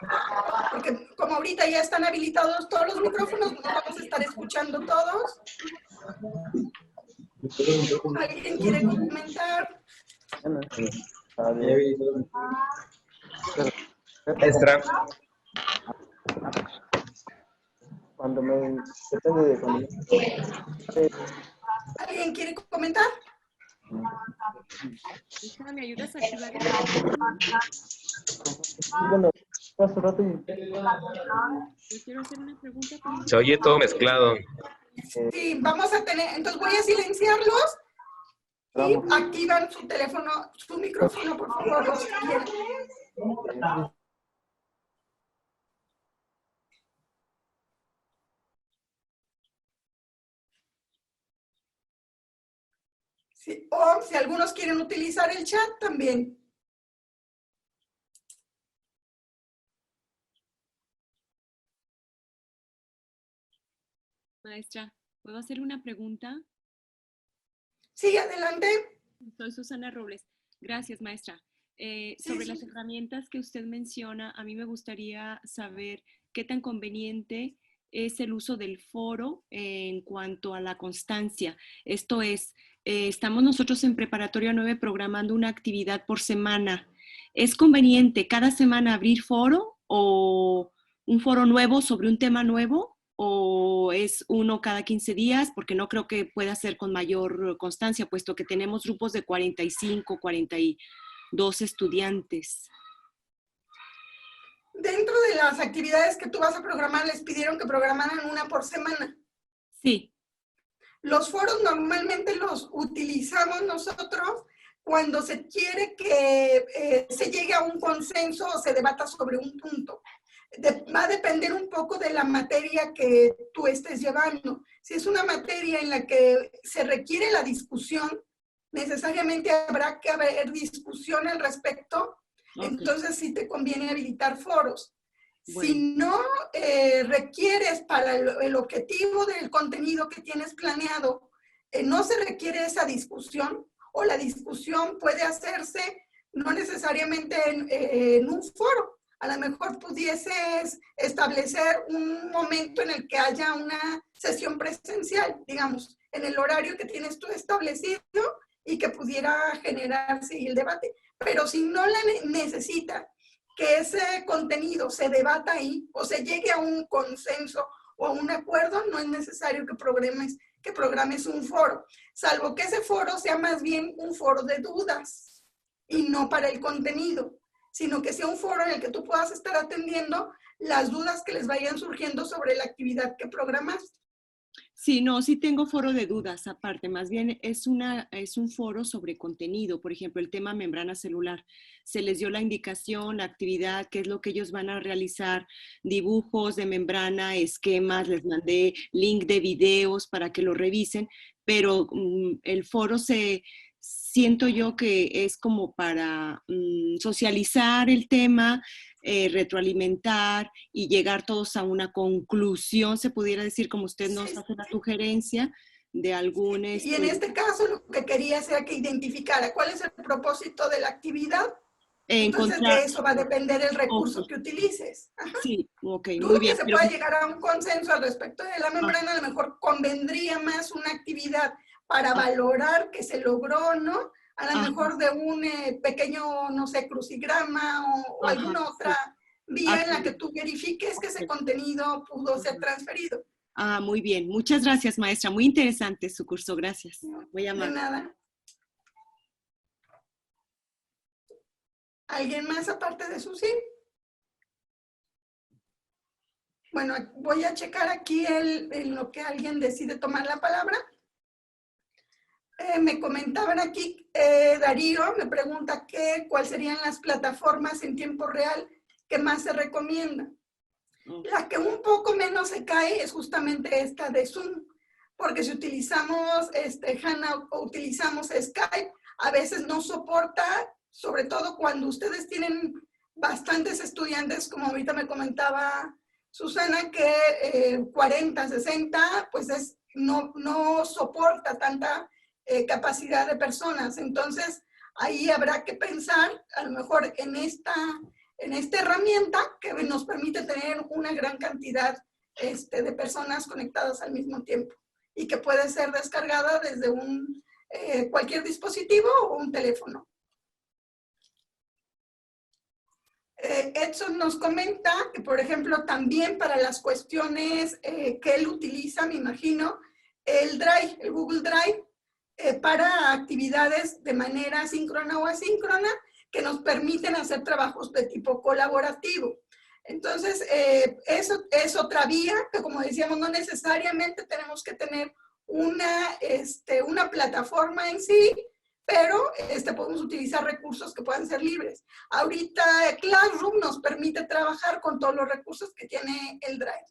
porque como ahorita ya están habilitados todos los micrófonos, nos vamos a estar escuchando todos. ¿Alguien quiere comentar? Maestra, ¿Alguien quiere comentar? ¿Me ayudas a activar el Bueno, hace rato Yo quiero hacer una pregunta. se oye todo mezclado. Sí, vamos a tener, entonces voy a silenciarlos y activan su teléfono, su micrófono, por favor, los que quieran. Sí, o si algunos quieren utilizar el chat también. Maestra, ¿puedo hacer una pregunta? Sí, adelante. Soy Susana Robles. Gracias, maestra. Sobre las herramientas que usted menciona, a mí me gustaría saber qué tan conveniente es el uso del foro en cuanto a la constancia. Esto es, estamos nosotros en Preparatoria 9 programando una actividad por semana. ¿Es conveniente cada semana abrir foro o un foro nuevo sobre un tema nuevo? ¿O es uno cada 15 días? Porque no creo que pueda ser con mayor constancia, puesto que tenemos grupos de 45, 42 estudiantes. Dentro de las actividades que tú vas a programar, les pidieron que programaran una por semana. Sí. Los foros normalmente los utilizamos nosotros cuando se quiere que se llegue a un consenso o se debata sobre un punto. Va a depender un poco de la materia que tú estés llevando. Si es una materia en la que se requiere la discusión, necesariamente habrá que haber discusión al respecto. Okay. Entonces sí te conviene habilitar foros. Bueno. Si no requieres para el objetivo del contenido que tienes planeado, no se requiere esa discusión, o la discusión puede hacerse no necesariamente en un foro. A lo mejor pudieses establecer un momento en el que haya una sesión presencial, digamos, en el horario que tienes tú establecido y que pudiera generarse el debate. Pero si no la necesita que ese contenido se debata ahí o se llegue a un consenso o a un acuerdo, no es necesario que programes un foro, salvo que ese foro sea más bien un foro de dudas y no para el contenido, sino que sea un foro en el que tú puedas estar atendiendo las dudas que les vayan surgiendo sobre la actividad que programaste. Sí, no, sí tengo foro de dudas aparte, más bien es un foro sobre contenido, por ejemplo, el tema membrana celular. Se les dio la indicación, la actividad, qué es lo que ellos van a realizar, dibujos de membrana, esquemas, les mandé link de videos para que lo revisen, pero el foro siento yo que es como para socializar el tema, retroalimentar y llegar todos a una conclusión, se pudiera decir, como usted nos hace la sugerencia de algún... Y en este caso lo que quería era que identificara cuál es el propósito de la actividad Entonces, encontrar... de eso va a depender el recurso Ok. que utilices. Ajá. Sí, ok, muy Dudo que bien. se Pero, pueda llegar a un consenso al respecto de la ah, membrana. A lo mejor convendría más una actividad para ah, valorar que se logró, ¿no? A lo ajá, mejor de un pequeño, no sé, crucigrama o ajá, alguna otra sí. vía en la que Aquí, tú verifiques que ese ok. contenido pudo ser Ujú. transferido. Ah, muy bien. Muchas gracias, maestra. Muy interesante su curso. Gracias. ¿No? Muy De amable. nada. ¿Alguien más aparte de Susi? Bueno, voy a checar aquí en lo que alguien decide tomar la palabra. Me comentaban aquí, Darío me pregunta cuáles serían las plataformas en tiempo real que más se recomiendan. Oh, La que un poco menos se cae es justamente esta de Zoom, porque si utilizamos Hangout o utilizamos Skype, a veces no soporta, sobre todo cuando ustedes tienen bastantes estudiantes, como ahorita me comentaba Susana, que 40, 60, pues no soporta tanta capacidad de personas. Entonces, ahí habrá que pensar, a lo mejor en esta herramienta que nos permite tener una gran cantidad de personas conectadas al mismo tiempo y que puede ser descargada desde cualquier dispositivo o un teléfono. Edson nos comenta que, por ejemplo, también para las cuestiones que él utiliza, me imagino, el Drive, el Google Drive, para actividades de manera síncrona o asíncrona que nos permiten hacer trabajos de tipo colaborativo. Entonces, eso es otra vía que, como decíamos, no necesariamente tenemos que tener una plataforma en sí, pero podemos utilizar recursos que puedan ser libres. Ahorita Classroom nos permite trabajar con todos los recursos que tiene el Drive.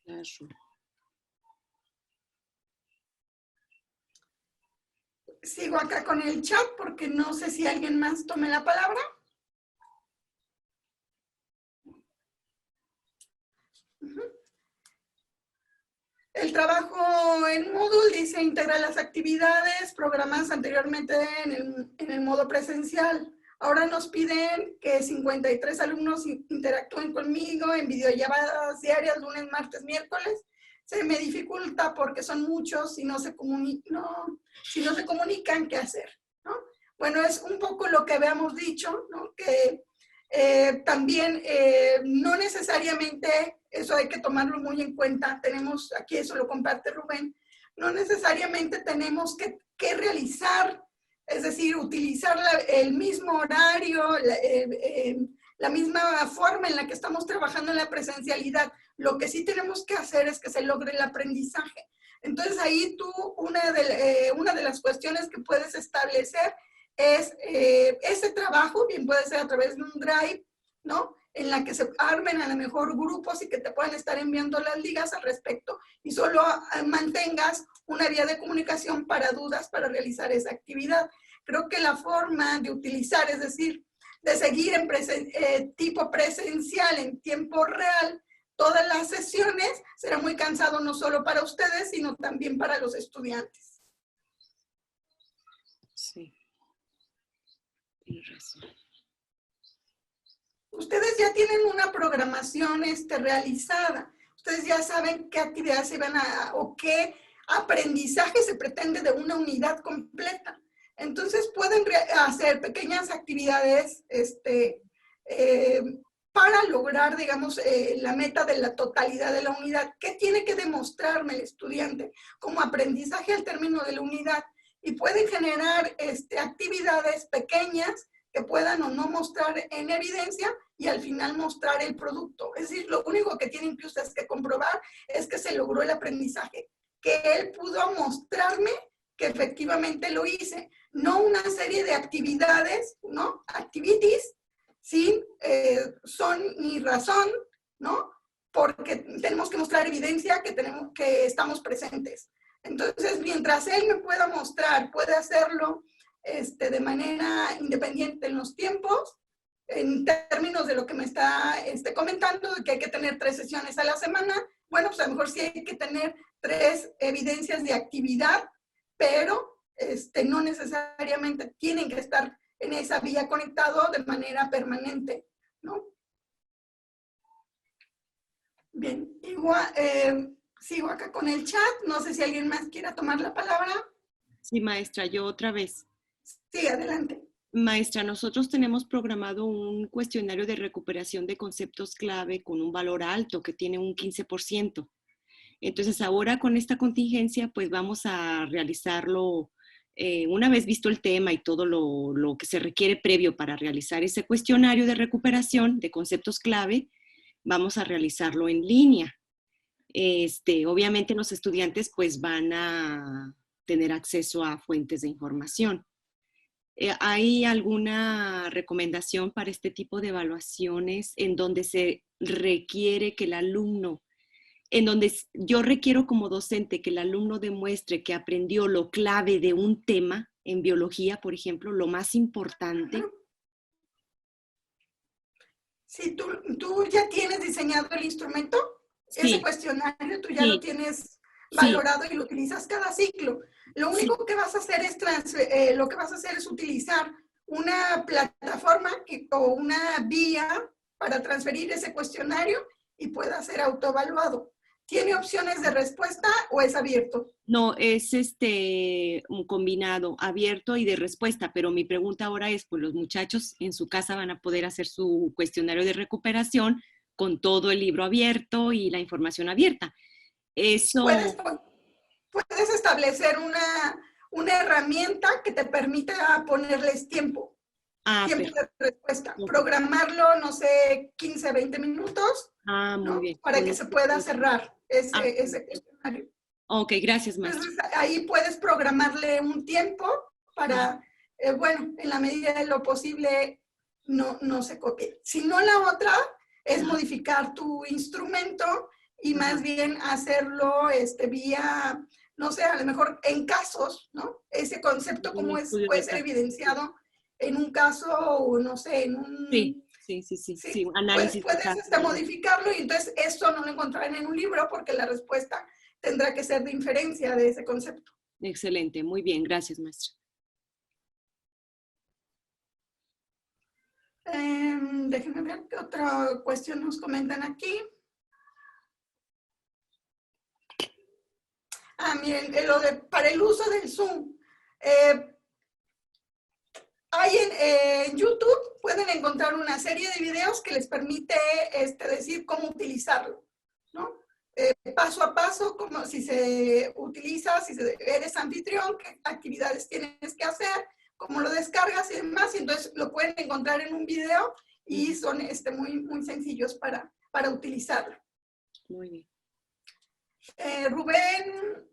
Classroom. Sigo acá con el chat porque no sé si alguien más tome la palabra. El trabajo en Moodle dice integra las actividades programadas anteriormente en el modo presencial. Ahora nos piden que 53 alumnos interactúen conmigo en videollamadas diarias, lunes, martes, miércoles. Se me dificulta porque son muchos y si no se comunican, ¿qué hacer? ¿No? Bueno, es un poco lo que habíamos dicho, ¿no? Que también no necesariamente, eso hay que tomarlo muy en cuenta, tenemos aquí, eso lo comparte Rubén, no necesariamente tenemos que realizar, es decir, utilizar el mismo horario, la misma forma en la que estamos trabajando en la presencialidad. Lo que sí tenemos que hacer es que se logre el aprendizaje. Entonces ahí tú, una de las cuestiones que puedes establecer es ese trabajo, bien puede ser a través de un Drive, ¿no? En la que se armen a lo mejor grupos y que te puedan estar enviando las ligas al respecto y solo mantengas una vía de comunicación para dudas para realizar esa actividad. Creo que la forma de utilizar, es decir, de seguir en tipo presencial en tiempo real todas las sesiones, será muy cansado no solo para ustedes, sino también para los estudiantes. Sí. Tienes razón. Ustedes ya tienen una programación realizada. Ustedes ya saben qué actividades se van o qué aprendizaje se pretende de una unidad completa. Entonces pueden hacer pequeñas actividades para lograr, digamos, la meta de la totalidad de la unidad. ¿Qué tiene que demostrarme el estudiante como aprendizaje al término de la unidad? Y pueden generar actividades pequeñas que puedan o no mostrar en evidencia y al final mostrar el producto. Es decir, lo único que tienen que ustedes que comprobar es que se logró el aprendizaje, que él pudo mostrarme que efectivamente lo hice, no una serie de actividades, ¿no? Activities, sin son ni razón, ¿no? Porque tenemos que mostrar evidencia que estamos presentes. Entonces, mientras él me pueda mostrar, puede hacerlo de manera independiente en los tiempos, en términos de lo que me está comentando, de que hay que tener 3 sesiones a la semana, bueno, pues a lo mejor sí hay que tener 3 evidencias de actividad, pero no necesariamente tienen que estar en esa vía conectado de manera permanente, ¿no? Bien, igual, sigo acá con el chat, no sé si alguien más quiera tomar la palabra. Sí, maestra, yo otra vez. Sí, adelante. Maestra, nosotros tenemos programado un cuestionario de recuperación de conceptos clave con un valor alto que tiene un 15%. Entonces, ahora con esta contingencia, pues vamos a realizarlo una vez visto el tema y todo lo que se requiere previo para realizar ese cuestionario de recuperación de conceptos clave, vamos a realizarlo en línea. Obviamente los estudiantes pues van a tener acceso a fuentes de información. ¿Hay alguna recomendación para este tipo de evaluaciones en donde se requiere que el alumno, en donde yo requiero como docente que el alumno demuestre que aprendió lo clave de un tema en biología, por ejemplo, lo más importante? Si tú ya tienes diseñado el instrumento, ese Sí, cuestionario tú ya lo sí, tienes sí, valorado y lo utilizas cada ciclo. Lo sí. único que vas a hacer es utilizar una plataforma o una vía para transferir ese cuestionario y pueda ser autoevaluado. ¿Tiene opciones de respuesta o es abierto? No, es un combinado abierto y de respuesta, pero mi pregunta ahora es, pues los muchachos en su casa van a poder hacer su cuestionario de recuperación con todo el libro abierto y la información abierta. Puedes, Eso, puedes establecer una herramienta que te permita ponerles tiempo. Tiempo de respuesta. perfecto. Programarlo, no sé, 15, 20 minutos, Ah, muy ¿no? bien. Para que se pueda cerrar ese cuestionario. Ok, gracias, maestra. Entonces, ahí puedes programarle un tiempo para, bueno, en la medida de lo posible, no se copie. Si no, la otra es Ajá, modificar tu instrumento y más ajá. bien hacerlo vía, no sé, a lo mejor en casos, ¿no? Ese concepto Un como estudio puede de ser caso. Sí, evidenciado en un caso o no sé, en sí, un, sí, sí, sí, sí, sí, un pues análisis de puedes caso. modificarlo y entonces eso no lo encontrarán en un libro porque la respuesta tendrá que ser de inferencia de ese concepto. Excelente, muy bien, gracias, maestra. Déjenme ver qué otra cuestión nos comentan aquí. Miren, para el uso del Zoom. Hay en YouTube, pueden encontrar una serie de videos que les permite decir cómo utilizarlo, ¿no? Paso a paso, como si se utiliza, si eres anfitrión, qué actividades tienes que hacer, cómo lo descargas y demás, y entonces lo pueden encontrar en un video y son muy, muy sencillos para utilizarlo. Muy bien. Rubén,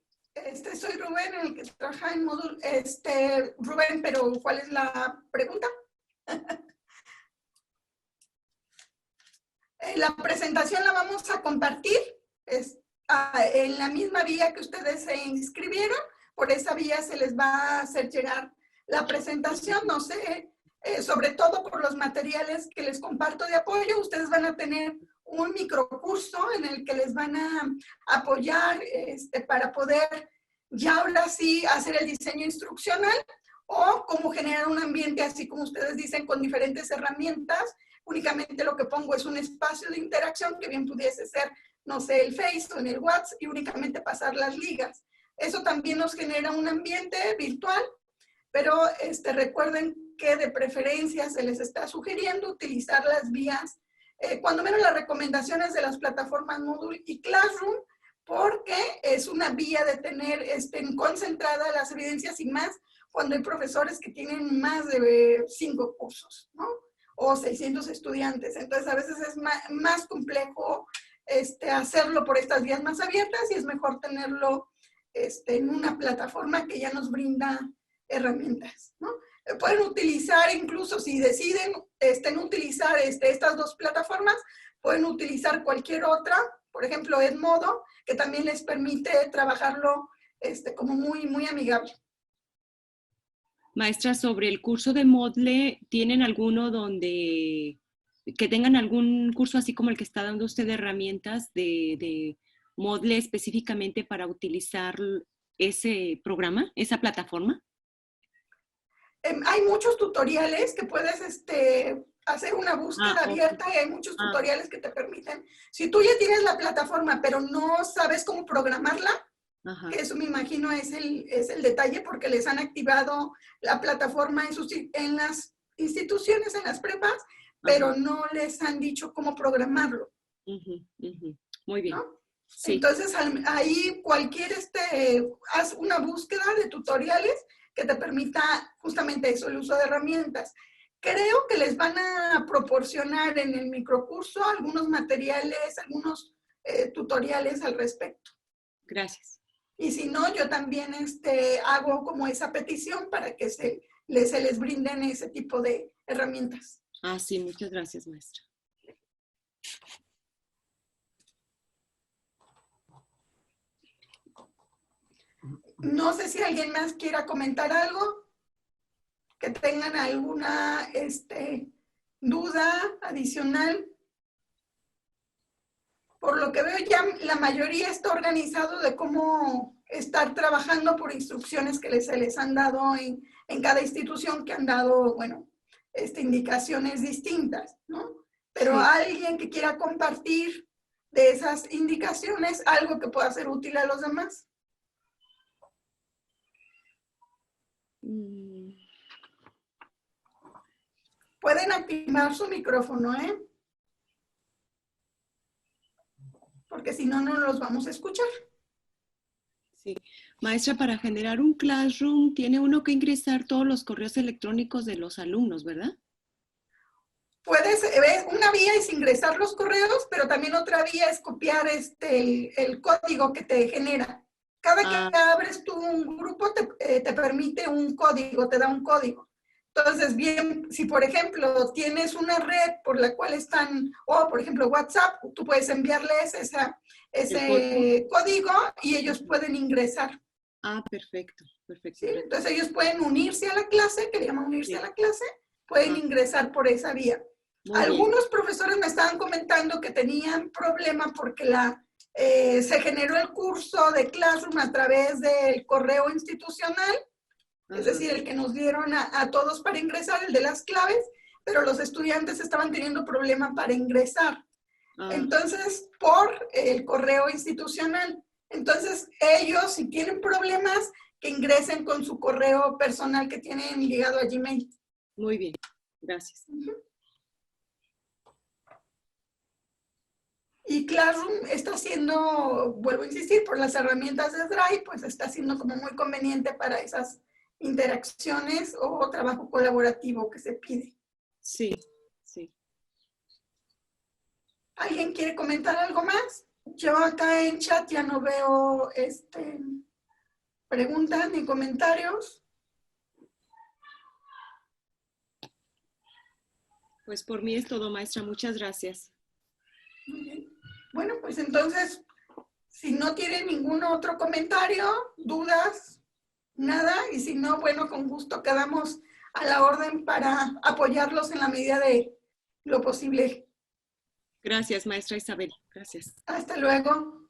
soy Rubén, el que trabaja en módulo. Rubén, pero ¿cuál es la pregunta? La presentación la vamos a compartir en la misma vía que ustedes se inscribieron. Por esa vía se les va a hacer llegar la presentación. No sé, sobre todo por los materiales que les comparto de apoyo, ustedes van a tener un microcurso en el que les van a apoyar para poder ya ahora sí hacer el diseño instruccional o cómo generar un ambiente, así como ustedes dicen, con diferentes herramientas. Únicamente lo que pongo es un espacio de interacción que bien pudiese ser, no sé, el Face o en el WhatsApp y únicamente pasar las ligas. Eso también nos genera un ambiente virtual, pero recuerden que de preferencia se les está sugiriendo utilizar las vías, cuando menos las recomendaciones de las plataformas Moodle y Classroom, porque es una vía de tener concentrada las evidencias y más cuando hay profesores que tienen más de 5 cursos, ¿no? O 600 estudiantes. Entonces, a veces es más complejo hacerlo por estas vías más abiertas y es mejor tenerlo en una plataforma que ya nos brinda herramientas, ¿no? Pueden utilizar, incluso si deciden utilizar estas dos plataformas, pueden utilizar cualquier otra, por ejemplo, Edmodo, que también les permite trabajarlo como muy, muy amigable. Maestra, sobre el curso de Moodle, ¿tienen alguno que tengan algún curso así como el que está dando usted de herramientas de Moodle específicamente para utilizar ese programa, esa plataforma? hay muchos tutoriales que puedes hacer una búsqueda abierta y hay muchos tutoriales que te permiten. Si tú ya tienes la plataforma, pero no sabes cómo programarla, que eso me imagino es el detalle, porque les han activado la plataforma en las instituciones, en las prepas, pero no les han dicho cómo programarlo. Muy bien. ¿No? Sí. Entonces, ahí haz una búsqueda de tutoriales que te permita justamente eso, el uso de herramientas. Creo que les van a proporcionar en el microcurso algunos materiales, algunos tutoriales al respecto. Gracias. Y si no, yo también hago como esa petición para que se les brinden ese tipo de herramientas. Sí, muchas gracias, maestra. No sé si alguien más quiera comentar algo, que tengan alguna duda adicional. Por lo que veo, ya la mayoría está organizado de cómo estar trabajando por instrucciones que se les han dado en cada institución, que han dado, bueno, indicaciones distintas, ¿no? Pero Sí. alguien que quiera compartir de esas indicaciones, algo que pueda ser útil a los demás. Pueden activar su micrófono, ¿eh? Porque si no, no los vamos a escuchar. Sí. Maestra, para generar un Classroom, tiene uno que ingresar todos los correos electrónicos de los alumnos, ¿verdad? Una vía es ingresar los correos, pero también otra vía es copiar el código que te genera. Cada que abres tú un grupo te permite un código, te da un código. Entonces, bien, si por ejemplo tienes una red por la cual están, o por ejemplo WhatsApp, tú puedes enviarles ese código y ellos pueden ingresar. Perfecto, perfecto. ¿Sí? Entonces ellos pueden unirse a la clase, que le llaman unirse a la clase, pueden ingresar por esa vía. Algunos profesores me estaban comentando que tenían problema porque se generó el curso de Classroom a través del correo institucional, es decir, el que nos dieron a todos para ingresar, el de las claves, pero los estudiantes estaban teniendo problema para ingresar. Entonces, por el correo institucional. Entonces, ellos, si tienen problemas, que ingresen con su correo personal que tienen ligado a Gmail. Muy bien, gracias. Y Classroom está haciendo, vuelvo a insistir, por las herramientas de Drive, pues está siendo como muy conveniente para esas interacciones o trabajo colaborativo que se pide. Sí, sí. ¿Alguien quiere comentar algo más? Yo acá en chat ya no veo preguntas ni comentarios. Pues por mí es todo, maestra. Muchas gracias. Muy bien. Bueno, pues entonces, si no tienen ningún otro comentario, dudas, nada, y si no, bueno, con gusto quedamos a la orden para apoyarlos en la medida de lo posible. Gracias, maestra Isabel. Gracias. Hasta luego.